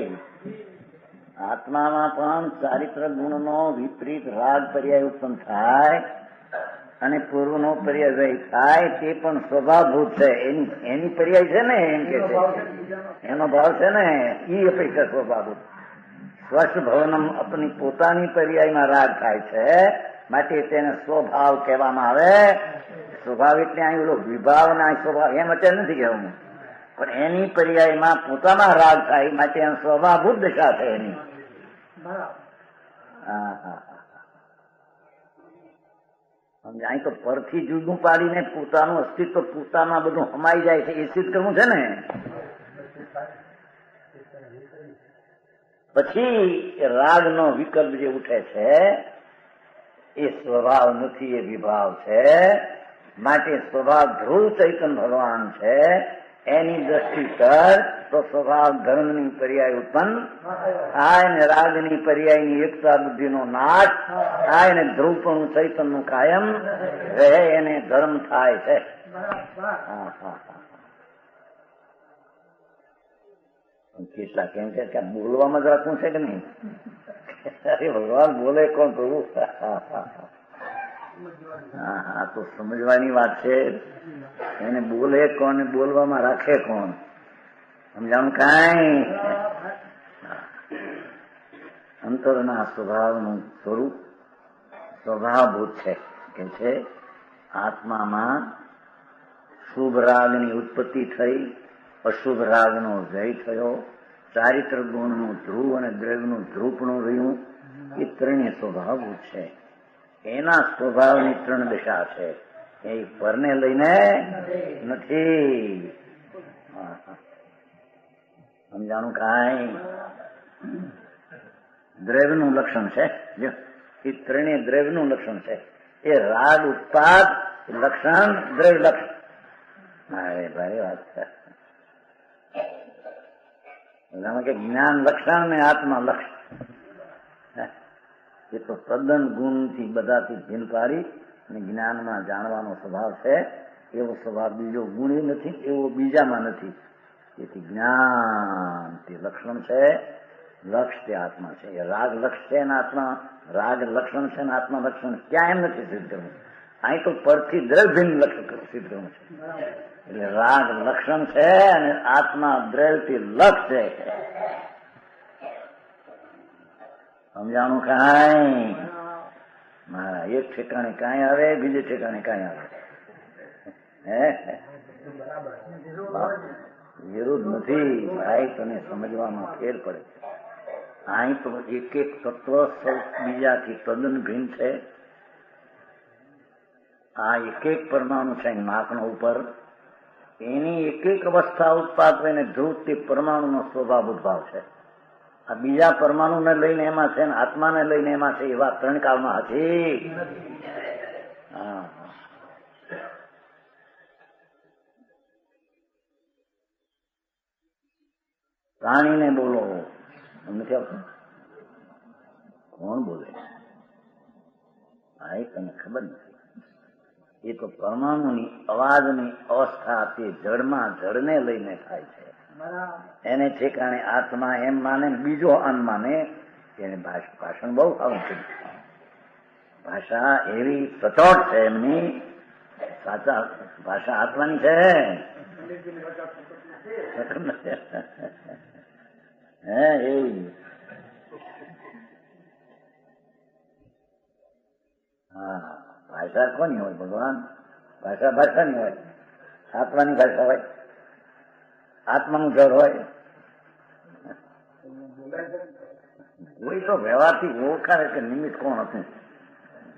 આત્મામાં પણ ચારિત્ર ગુણનો વિપરીત રાગ પર્યાય ઉત્પન્ન થાય અને પૂર્વનો પર્યાય થાય તે પણ સ્વભાવભૂત છે એની પર્યાય છે ને એમ કે છે એનો ભાવ છે ને એ અપેક્ષા સ્વભાવભૂત સ્વસ્ભવનમ આપની પોતાની પર્યાયમાં રાગ થાય છે, માટે તેને સ્વભાવ કહેવામાં આવે. સ્વભાવ એટલે અહીં ઓલો વિભાવ ના સ્વભાવ એમ અત્યારે નથી કહેવાનું, પણ એની પર્યાયમાં પોતાના રાગ થાય માટે એનો સ્વભાવભૂત દશા છે એની. અહીં તો પરથી જુદું પાડીને પોતાનું અસ્તિત્વ પોતામાં બધું હમાઈ જાય છે એ સિદ્ધ કરવું છે ને. પછી રાગનો વિકલ્પ જે ઉઠે છે એ સ્વભાવ નથી, એ વિભાવ છે. માટે સ્વભાવ ધ્રુવ ચૈતન્ય ભગવાન છે, એની દ્રષ્ટિ કર તો સ્વભાવ ધર્મની પર્યાય ઉત્પન્ન થાય ને રાગની પર્યાયની એકતા બુદ્ધિનો નાશ થાય ને ધ્રુવપણું ચૈતન્યનું કાયમ રહે, એને ધર્મ થાય છે. કેટલા કેમ કે બોલવામાં જ રાખવું છે કે નહીં? અરે ભગવાન બોલે કોણ પ્રભુ? હા, તો સમજવાની વાત છે. એને બોલે કોણ, બોલવામાં રાખે કોણ? સમજાણું કાંઈ? અંતરના સ્વભાવનું સ્વરૂપ સ્વભાવભૂત છે કે છે આત્મામાં શુભ રાગની ઉત્પત્તિ થઈ, અશુભ રાગનો જય થયો, ચારિત્ર ગુણનું ધ્રુવ અને દ્રવ્યનું ધ્રુવપણું રહ્યું. એ ત્રણેય સ્વભાવભૂત છે. એના સ્વભાવની ત્રણ દિશા છે, એ પરને લઈને નથી. સમજાણું કાંઈ? દ્રવ્યનું લક્ષણ છે, એ ત્રણેય દ્રવ્યનું લક્ષણ છે. એ રાગ ઉત્પાદ લક્ષણ, દ્રવ્ય લક્ષણ. અરે ભાઈ વાત છે. કે જ્ઞાન લક્ષણ ને આત્મા લક્ષણ, એ તો તદ્દન ગુણથી બધાથી ભિન્ન પાડી અને જ્ઞાનમાં જાણવાનો સ્વભાવ છે. એવો સ્વભાવ બીજો ગુણ નથી, એવો બીજામાં નથી. તેથી જ્ઞાન તે લક્ષણ છે, લક્ષ તે આત્મા છે. એ રાગ લક્ષ છે ને આત્મા રાગ લક્ષણ છે ને આત્મા લક્ષણ ક્યાં એમ નથી સિદ્ધ કરવું. અહીં તો પરથી દ્રવ્ય લક્ષણ સિદ્ધ કરવું છે. એટલે રાગ લક્ષણ છે અને આત્મા દ્રવ્યથી લક્ષ છે. સમજાણું કાંઈ? મારા એક ઠેકાણે કાંઈ આવે, બીજે ઠેકાણે કાંઈ આવે. વિરોધ નથી ભાઈ, તને સમજવામાં ફેર પડે છે. અહીં તો એક એક તત્વ બીજાથી તદ્દન ભિન્ન છે. આ એક એક પરમાણુ છે નાકનો ઉપર, એની એક એક અવસ્થા ઉત્પાદ થઈને ધ્રુવ તે પરમાણુનો સ્વભાવ ઉદ્ભાવ છે. આ બીજા પરમાણુને લઈને એમાં છે ને આત્માને લઈને એમાં છે, એવા ત્રણ કાળમાં હતી. પ્રાણીને બોલો નથી આવતું? કોણ બોલે? આ તને ખબર નથી. એ તો પરમાણુની અવાજની અવસ્થા તે જળમાં જળને લઈને થાય છે. એને ઠેકાણે આત્મા એમ માને, બીજો અન માને. એને ભાષણ બહુ સારું છે. ભાષા એવી સચોટ છે એમની. સાચા ભાષા આત્માની છે. હે એ હા, ભાષા કોની હોય ભગવાન? ભાષા ભાષાની હોય, આત્માની ભાષા હોય, આત્માનું જળ હોય. કોઈ તો વ્યવહારથી ઓળખાય કે નિમિત્ત કોણ હતું.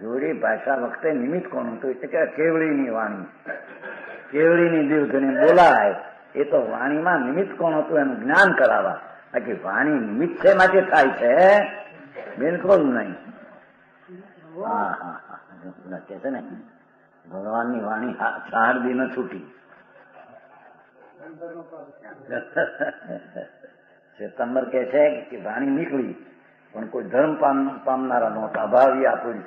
જોડી ભાષા વખતે નિમિત્ત કોણ હતું એટલે કે કેવળીની વાણી, કેવળીની દીર્ઘને બોલાય. એ તો વાણીમાં નિમિત્ત કોણ હતું એનું જ્ઞાન કરાવવા. બાકી વાણી નિમિત્ત છે માટે થાય છે? બિલકુલ નહીં. હા હા હા, કે છે ને ભગવાનની વાણી શારદી ન છૂટી. શ્વેતાંબર કે છે કે વાણી નીકળી પણ કોઈ ધર્મ પામનારા નહોતા. અભાવી આપું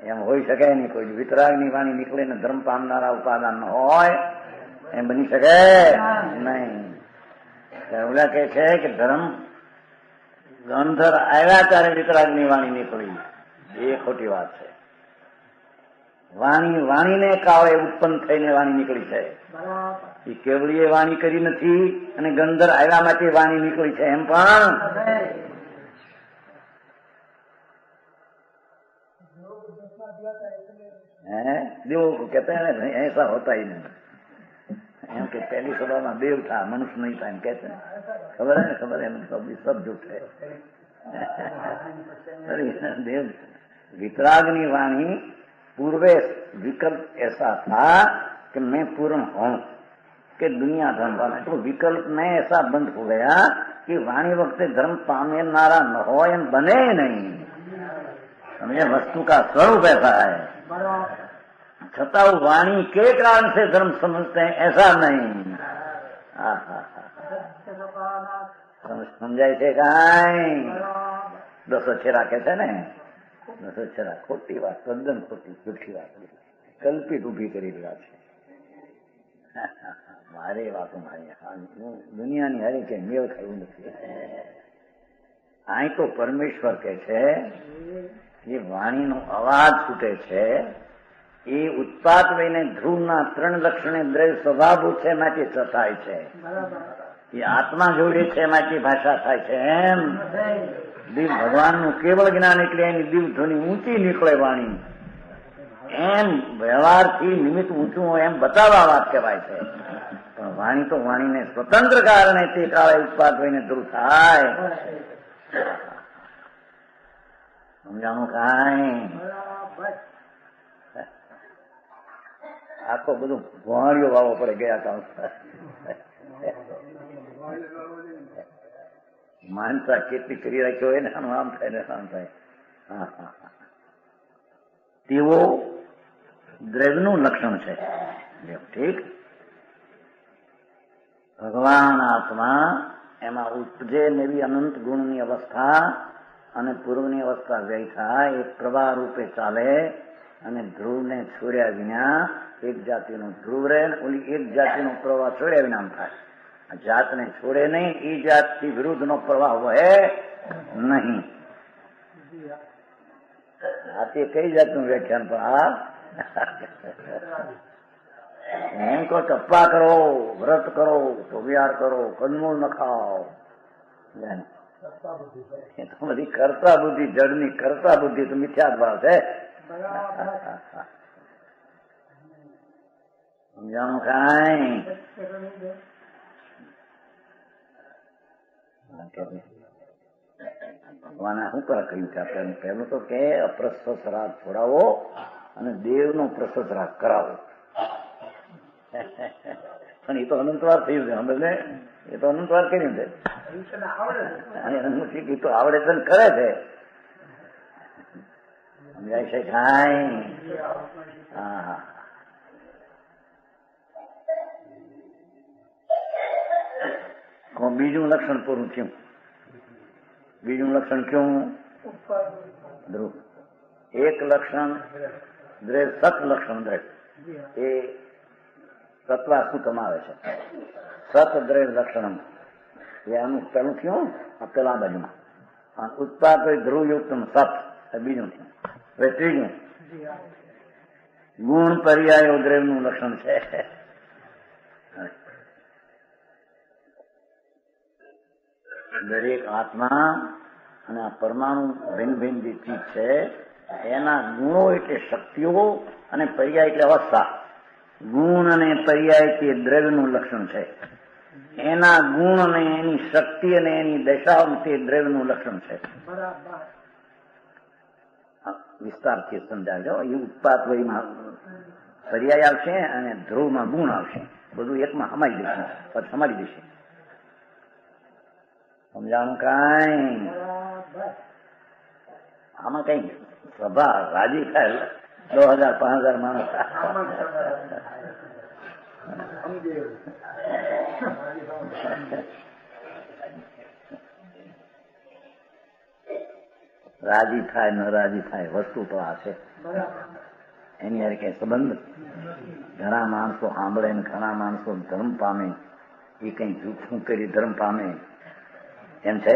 એમ હોઈ શકે નહીં. કોઈ વિતરાગની વાણી નીકળે ને ધર્મ પામનારા ઉપાદાન ન હોય એમ બની શકે નહીં. ઓલા કે છે કે ધર્મ ગંધર આવ્યા ત્યારે વિતરાગની વાણી નીકળી. એ ખોટી વાત છે. વાણીને કાળે ઉત્પન્ન થઈને વાણી નીકળી છે. એ કેવળીએ વાણી કરી નથી અને ગંધર આવ્યા માટે વાણી નીકળી છે એમ પણ देव को कहते हैं नहीं, ऐसा होता ही नहीं। एम के पहली सभा में देव था, मनुष्य नहीं था, एम कहते हैं। खबर है, खबर है, सब झूठ है। देव वितरागनी वाणी पूर्वे विकल्प ऐसा था कि मैं पूर्ण हूं, कि दुनिया धर्म पामे, तो विकल्प में ऐसा बंद हो गया कि वाणी वक्त धर्म पामे नारा न हो एम बने नहीं। समझे, वस्तु का स्वरूप ऐसा है, छता वाणी के कारण से धर्म समझते हैं, ऐसा नहीं। समझाय છે કાંઈ? દસો છેરા કે છે ને, દસો છેરા ખોટી વાત, તદ્દન ખોટી, જૂઠી વાત, કલ્પિત ઉભી કરી રહ્યા છે. મારે વાતો મારી દુનિયાની હરી કે મેળ ખાયું નથી. અહીં તો પરમેશ્વર કે છે એ વાણીનો અવાજ છૂટે છે એ ઉત્પાદ વહીને ધ્રુવના 3 લક્ષણે દ્રવ્ય સ્વભાવભૂત છે, એમાંથી થાય છે. એ આત્મા જોડે છે, એમાંથી ભાષા થાય છે. એમ દિવ ભગવાનનું કેવળ જ્ઞાન એટલે એની દિવ ધ્વનિ ઊંચી નીકળે વાણી, એમ વ્યવહારથી નિમિત્ત ઊંચું હોય એમ બતાવવા વાત કહેવાય છે. પણ વાણી તો વાણીને સ્વતંત્ર કારણે તે કાળે ઉત્પાદ વહીને ધ્રુવ થાય. સમજાણું કાંઈ? આખો બધું ભોંળિયો વાવો પડે ગયા કામ. માનતા કેટલી કરી રાખ્યો હોય ને, આનું આમ થાય ને આમ થાય. તેઓ દ્રવ્યનું લક્ષણ છે. ઠીક, ભગવાન આત્મા એમાં ઉપજે એવી અનંત ગુણની અવસ્થા અને પૂર્વની અવસ્થા વ્યય થાય, એ પ્રવાહ રૂપે ચાલે અને ધ્રુવને છોડ્યા વિના એક જાતિનું ધ્રુવ રહે, ઓલી એક જાતિનો પ્રવાહ છોડ્યા વિના આમ થાય. જાતને છોડે નહીં, એ જાતથી વિરુદ્ધનો પ્રવાહ વહે નહીં. આ તે કઈ જાતનું વ્યાખ્યાન? પણ એમ કહો ટપ્પા કરો, વ્રત કરો, વિહાર કરો, કંદમૂળ ન ખાઓ, એ તો બધી કરતા બુદ્ધિ, જડની કરતા બુદ્ધિ તો મિથ્યા ભાવ છે. સમજાણું કાંઈ? ભગવાને શું પર કહ્યું છે? પહેલું તો કે અપ્રસ્થ શ્રાદ્ધ છોડાવો અને દેવનો પ્રસ્થ શ્રાદ્ધ કરાવો. પણ એ તો અનંતવાર થયું છે, સમજે? એ તો અનંતવાર કર્યું છે, એ તો આવડે છે કરે છે. સમજાય છે કાંઈ? હા. બીજું લક્ષણ પૂરું થયું. બીજું લક્ષણ કેવું? ધ્રુવ. એક લક્ષણ દ્રવ્ય, સત લક્ષણ દ્રવ્ય, એ સત્વા શું કમાવે છે? સત દ્રવ્ય લક્ષણ એ આનું પેલું થયું, આ પેલા બાજુમાં ઉત્પાદ ધ્રુવયુક્ત સત, બીજું થયું. હવે ત્રીજું ગુણ પર્યાયો દ્રવ્યનું લક્ષણ છે. દરેક આત્મા અને આ પરમાણુ ભિન્ન ભિન્ન જે ચીજ છે એના ગુણો એટલે શક્તિઓ અને પર્યાય એટલે અવસ્થા. ગુણ અને પર્યાય તે દ્રવ્યનું લક્ષણ છે. એના ગુણ અને એની શક્તિ અને એની દશા તે દ્રવ્યનું લક્ષણ છે. વિસ્તારથી સમજાવજો. એ ઉત્પાદ વયમાં પર્યાય આવશે અને ધ્રુવમાં ગુણ આવશે. બધું એકમાં સમાઈ જશે, પછી સમારી દેશે. સમજાણું કાંઈ? આમાં કઈ સભા રાજી થાય 10,000 5,000 માણસ. રાજી થાય ન રાજી થાય, વસ્તુ તો આ છે. એની યાર કઈ સંબંધ. ઘણા માણસો સાંભળે ને ઘણા માણસો ધર્મ પામે. એ કઈ જૂઠું કરી ધર્મ પામે એમ છે?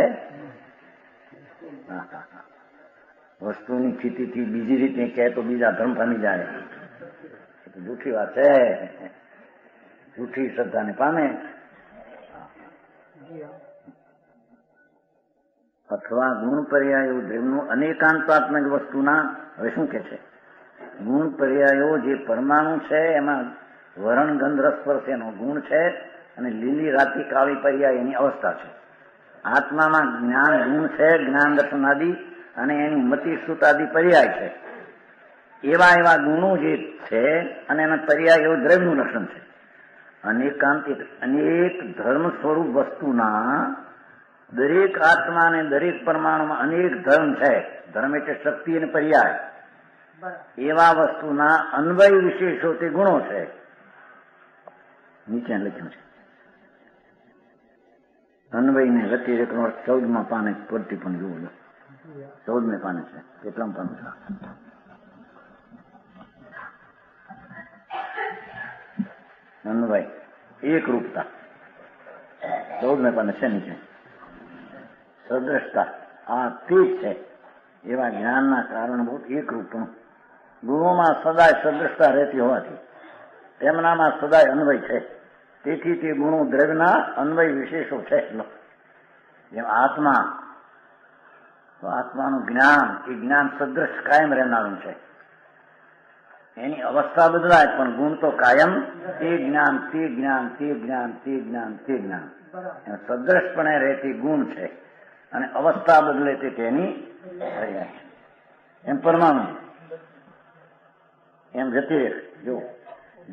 વસ્તુની સ્થિતિથી બીજી રીતે કહે તો બીજા ધર્મ પામી જાય. એ તો જૂઠી વાત છે. જૂઠી શ્રદ્ધાને પામે. અથવા ગુણ પર્યાય દ્રવ્યનું અનેકાંતાત્મક વસ્તુના, હવે શું કે છે? ગુણ પર્યાયો જે પરમાણુ છે એમાં વરણ ગંધ રસ સ્પર્શ એનો ગુણ છે અને લીલી રાતી કાળી પર્યાય એની અવસ્થા છે. આત્મામાં જ્ઞાન ગુણ છે, જ્ઞાન દર્શન આદિ, અને એની મતિ શ્રુત આદિ પર્યાય છે. એવા એવા ગુણો જે છે અને એના પર્યાય એવું દ્રવ્યનું લક્ષણ છે. અનેક ધર્મ સ્વરૂપ વસ્તુના દરેક આત્મા અને દરેક પરમાણુમાં અનેક ધર્મ છે. ધર્મ એટલે શક્તિ અને પર્યાય. એવા વસ્તુના અન્વય વિશેષો તે ગુણો છે. નીચે લખ્યું છે અન્વયને વ્યતિરેક નો 14મા પાને પડતી પણ જોવું. 14મે પાને છે. કેટલામ પાનું છે? અન્વય એકરૂપતા 14મે પાને છે. નીચે સદ્રષ્ટા, આ તે છે એવા જ્ઞાનના કારણભૂત એકરૂપનું. ગુણોમાં સદાય સદ્રષ્ટા રહેતી હોવાથી તેમનામાં સદાય અન્વય છે. તેથી તે ગુણો દ્રવ્યના અન્વય વિશેષો છે. જેમ આત્મા, તો આત્માનું જ્ઞાન એ જ્ઞાન સદ્રશ કાયમ રહેનારું છે. એની અવસ્થા બદલાય પણ ગુણ તો કાયમ તે જ્ઞાન તે જ્ઞાન તે જ્ઞાન તે જ્ઞાન તે જ્ઞાન સદ્રશપણે રહેતી ગુણ છે. અને અવસ્થા બદલે તે તેની પર્યાય છે. એમ પરમાણુ, એમ વ્યતિરેક. જો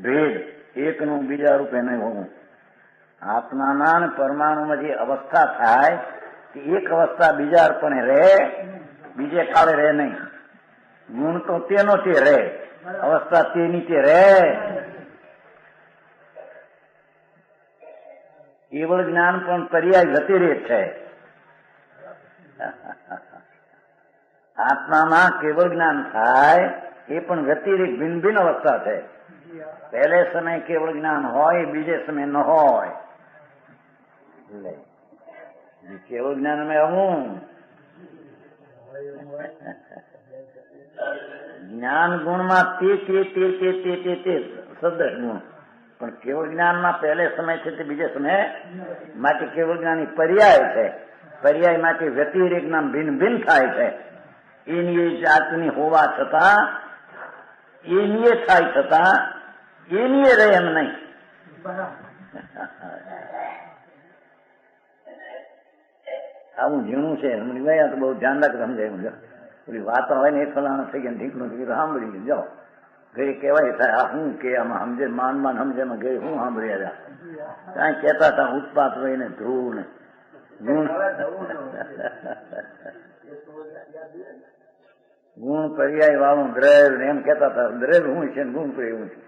ભેદ એકનું બીજા રૂપે નહીં હોવું. આત્માના અને પરમાણુમાં જે અવસ્થા થાય તે એક અવસ્થા બીજા અર્પણે રહે, બીજે કાળે રહે નહીં. ગુણ તો તેનો તે રહે, અવસ્થા તેની તે રહે. કેવળ જ્ઞાન પણ પર્યાય વ્યતિરેક છે. આત્મામાં કેવળ જ્ઞાન થાય એ પણ વ્યતિરેક ભિન્ન ભિન્ન અવસ્થા છે. પહેલે સમય કેવળ જ્ઞાન હોય, બીજે સમય ન હોય. કેવળ જ્ઞાન મેં હું જ્ઞાન ગુણમાં તે સદૃશ ગુણ, પણ કેવળ જ્ઞાનમાં પહેલે સમય છે તે બીજે સમય માટે કેવળ જ્ઞાની પર્યાય છે. પર્યાય માટે વ્યતિરેક નામ ભિન્ન ભિન્ન થાય છે. એની જાતની હોવા છતાં એની થાય છતાં એની રહે એમ નહીં. આવું ઝીણું છે. ગયા તો બહુ ધ્યાન રાખે સમજાય. પેલી વાતો હોય ને એ ફલાણા થઈ ગયા, ઢીકણું થઈ ગયું સાંભળી જાઓ. ઘરે કહેવાય થાય આ શું કે આમાં સમજે માન સમજે એમાં ઘરે શું સાંભળ્યા હતા. કાંઈ કહેતા હતા ઉત્પાત હોય ને ધ્રુવ ને ગુણ પર્યાય વાળું દ્રવ્ય એમ કહેતા હતા. દ્રવ્ય હું છે ને ગુણ પર્યાય હું છે.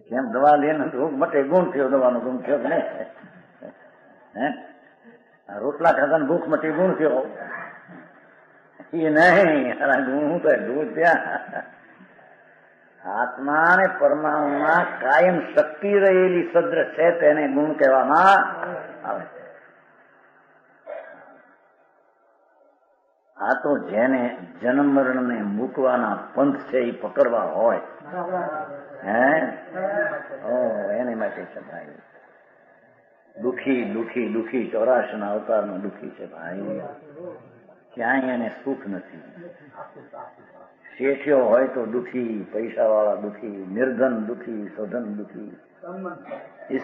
કેમ દવા લે ને રોગ મટે, ગુણ થયો દવાનો ગુણ થયો કે નહીં? હે રોટલા ખાતા ને ભૂખ મટી ગુણ થયો એ નહીં. ગુણ શું થાય? દૂધ ત્યાં આત્મા અને પરમાણુમાં કાયમ શક્તિ રહેલી સદ્રશ છે તેને ગુણ કહેવામાં આવે છે. આ તો જેને જન્મ મરણ ને મૂકવાના પંથ છે એ પકડવા હોય એને માટે છે ભાઈ. દુખી દુખી દુખી 84 અવતારનો દુખી છે ભાઈ. ક્યાંય એને સુખ નથી. શેઠિયો હોય તો દુખી, પૈસા વાળા દુખી, નિર્ધન દુખી, સધન દુખી,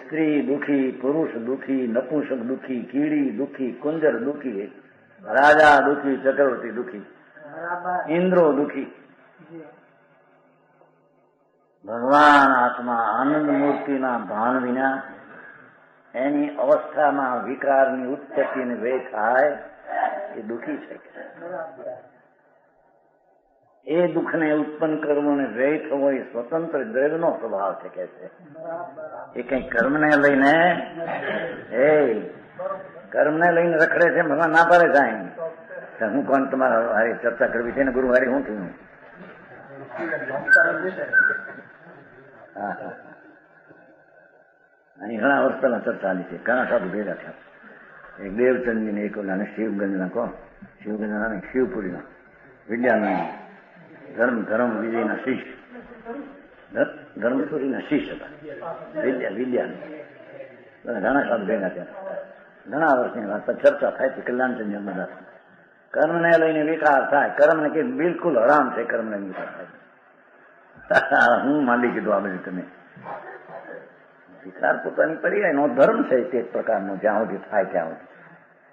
સ્ત્રી દુખી, પુરુષ દુખી, નપુંસક દુખી, કીડી દુખી, કુંજર દુખી, રાજા દુખી, ચક્રવર્તી દુખી, ઇન્દ્રો દુખી. ભગવાન આત્મા આનંદ મૂર્તિના ભાન વિના એની અવસ્થામાં વિકારની ઉત્પત્તિને વે થાય એ દુખી છે. એ દુઃખને ઉત્પન્ન કરવું અને વ્યય થવો એ સ્વતંત્ર દ્રવ્યનો સ્વભાવ છે કે છે. એ કઈ કર્મને લઈને રખડે છે. ભગવાન ના પાડે જાય. હું કોણ તમારા હારી ચર્ચા કરવી છે ને ગુરુ હારી હું થયું? અહીં ઘણા વર્ષ પહેલા ચર્ચા ચાલી છે. ઘણા સાધુ ભેગા થયા. એક દેવચંદજી ને એક ઓલા શિવગંજના કોણ શિવગંજના શિવપુરીના વિદ્યાનંદ ધર્મ વિજયના શિષ્ય, ધર્મસુરીના શિષ્ય હતા. વિદ્યાનંદ ઘણા સાધુ ભેગા થયા. ઘણા વર્ષની વાત ચર્ચા થાય છે કલ્યાણચંદ જન્મદાસ. કર્મને લઈને વિકાર થાય, કર્મને કે બિલકુલ હરામ છે, કર્મને વિકાર થાય. હું માંડી કીધું આ બધું તમે વિકાર પોતાની પર્યાયનો ધર્મ છે, તે પ્રકારનો જ્યાં સુધી થાય ત્યાં સુધી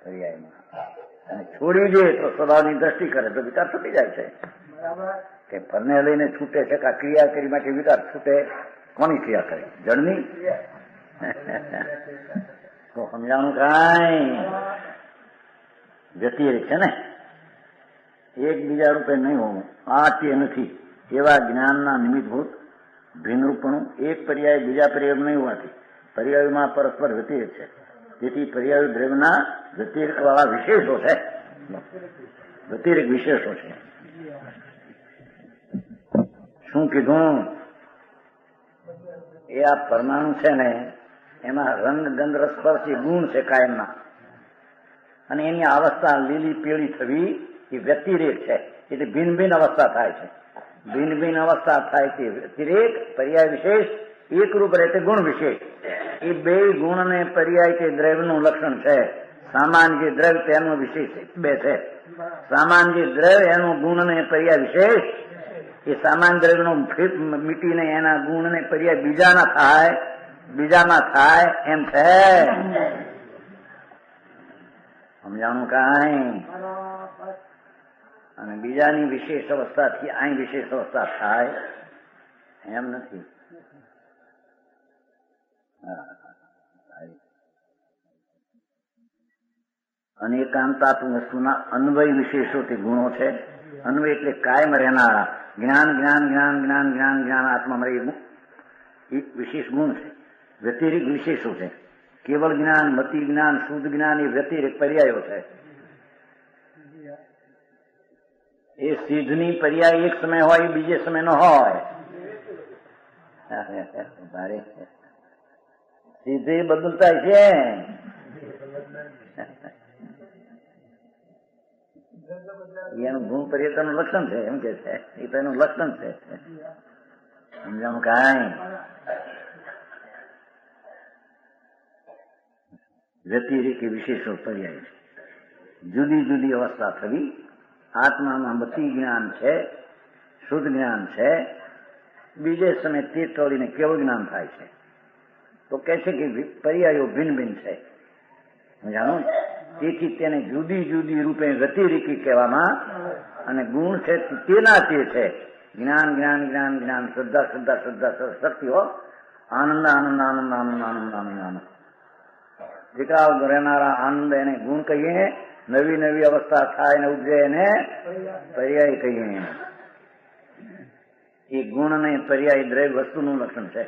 પર્યાયમાં. અને છોડી દે તો સ્વભાવની દ્રષ્ટિ કરે તો વિકાર છૂટી જાય છે. કે પરને લઈને છૂટે છે કે ક્રિયા કરી માટે વિકાર છૂટે? કોની ક્રિયા કરે? જળની. તો સમજાણું કાંઈ વ્યતિરેક છે ને, એકબીજા રૂપે નહીં હોવું, આ તે નથી એવા જ્ઞાનના નિમિત્તભૂત ભિન્નરૂપણું એક પર્યાય બીજા પર્યાય નહીં હોવાથી પર્યાયોમાં પરસ્પર વ્યતિરેક છે. તેથી પર્યાય દ્રવ્યના વ્યતિરેક વાળા વિશેષો છે, વ્યતિરેક વિશેષો છે. શું કીધું? એ આ પરમાણુ છે ને એમાં રંગ ગંધ રસસ્પર્શી ગુણ છે કાયમના, અને એની અવસ્થા લીલી પીળી થવી એ વ્યતિરેક છે. એટલે ભિન્ન ભિન્ન અવસ્થા થાય છે. ભિન્ન ભિન્ન અવસ્થા થાય તે વ્યતિરેક પર્યાય વિશેષ, એકરૂપ રહે તે ગુણ વિશેષ. એ બે ગુણ ને પર્યાય તે દ્રવ્યનું લક્ષણ છે. સામાન્ય દ્રવ્ય તેનું વિશેષ બે છે. સામાન્ય દ્રવ્ય એનું ગુણ ને પર્યાય વિશેષ, એ સામાન્ય દ્રવ્યનો મીટીને એના ગુણ ને પર્યાય બીજામાં થાય એમ છે. સમજાણું કાંઈ? અને બીજાની વિશેષ અવસ્થાથી અહીં વિશેષ અવસ્થા થાય એમ નથી. અનેકાંતાત્મ વસ્તુના અન્વય વિશેષો તે ગુણો છે. અન્વય એટલે કાયમ રહેનારા જ્ઞાન જ્ઞાન જ્ઞાન જ્ઞાન જ્ઞાન જ્ઞાન આત્મામાં એ વિશેષ ગુણ છે. વ્યતિરિક વિશેષો છે. કેવળ જ્ઞાન, મતિ જ્ઞાન, શુદ્ધ જ્ઞાન એ વ્યતિરિક પર્યાયો છે. એ સિદ્ધની પર્યાય એક સમય હોય, બીજે સમય નો હોય. સિદ્ધ એ બદલતા છે. એનું ગુણ પર્યટનનું લક્ષણ છે એમ કે છે. એ તો એનું લક્ષણ છે. સમજાવું કાંઈ? વ્યતિરેક વિશેષો પર્યાય છે. જુદી જુદી અવસ્થા થવી. આત્મામાં મતિ જ્ઞાન છે, શુદ્ધ જ્ઞાન છે, બીજે સમય તે તોડીને કેવું જ્ઞાન થાય છે. તો કહે છે કે પર્યાયો ભિન્ન ભિન્ન છે. જાણો, તેથી તેને જુદી જુદી રૂપે વ્યતિરેકી કહેવામાં, અને ગુણ છે તેના તે છે. જ્ઞાન જ્ઞાન જ્ઞાન જ્ઞાન, શ્રદ્ધા શ્રદ્ધા શ્રદ્ધા શક્તિઓ, આનંદ આનંદ આનંદ આનંદ આનંદ આનંદ આનંદ. વિકરાવ રહેનારા આનંદ એને ગુણ કહીએ. નવી નવી અવસ્થા થાય ને ઉપજે એને પર્યાય કહીએ. એ ગુણ ને પર્યાય દ્રવ્ય વસ્તુનું લક્ષણ છે.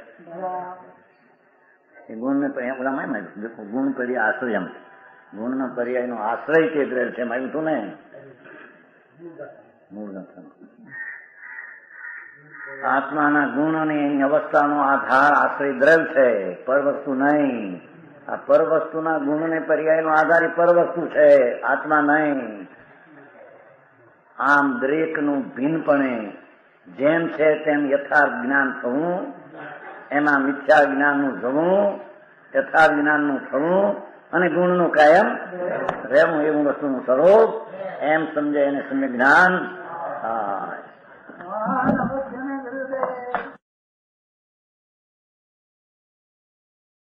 એ ગુણ ને ગુણ પર્યાય આશ્રય, ગુણ નો પર્યાય નો આશ્રય તે દ્રવ્ય છે. માર્યું તું ને મૂળ લક્ષણ. આત્માના ગુણ અને એની અવસ્થાનો આધાર આશ્રય દ્રવ્ય છે, પરવસ્તુ નહીં. આ પરવસ્તુના ગુણ ને પર્યાયનો આધાર એ પરવસ્તુ છે, આત્મા નહીં. આમ દરેકનું ભિન્નપણે જેમ છે તેમ યથાર્થ જ્ઞાન થવું, એમાં મિથ્યા જ્ઞાનનું જવું, યથાર્થ જ્ઞાનનું થવું અને ગુણનું કાયમ રહેવું, એવું વસ્તુનું સ્વરૂપ એમ સમજે એને સમ્યક જ્ઞાન થાય.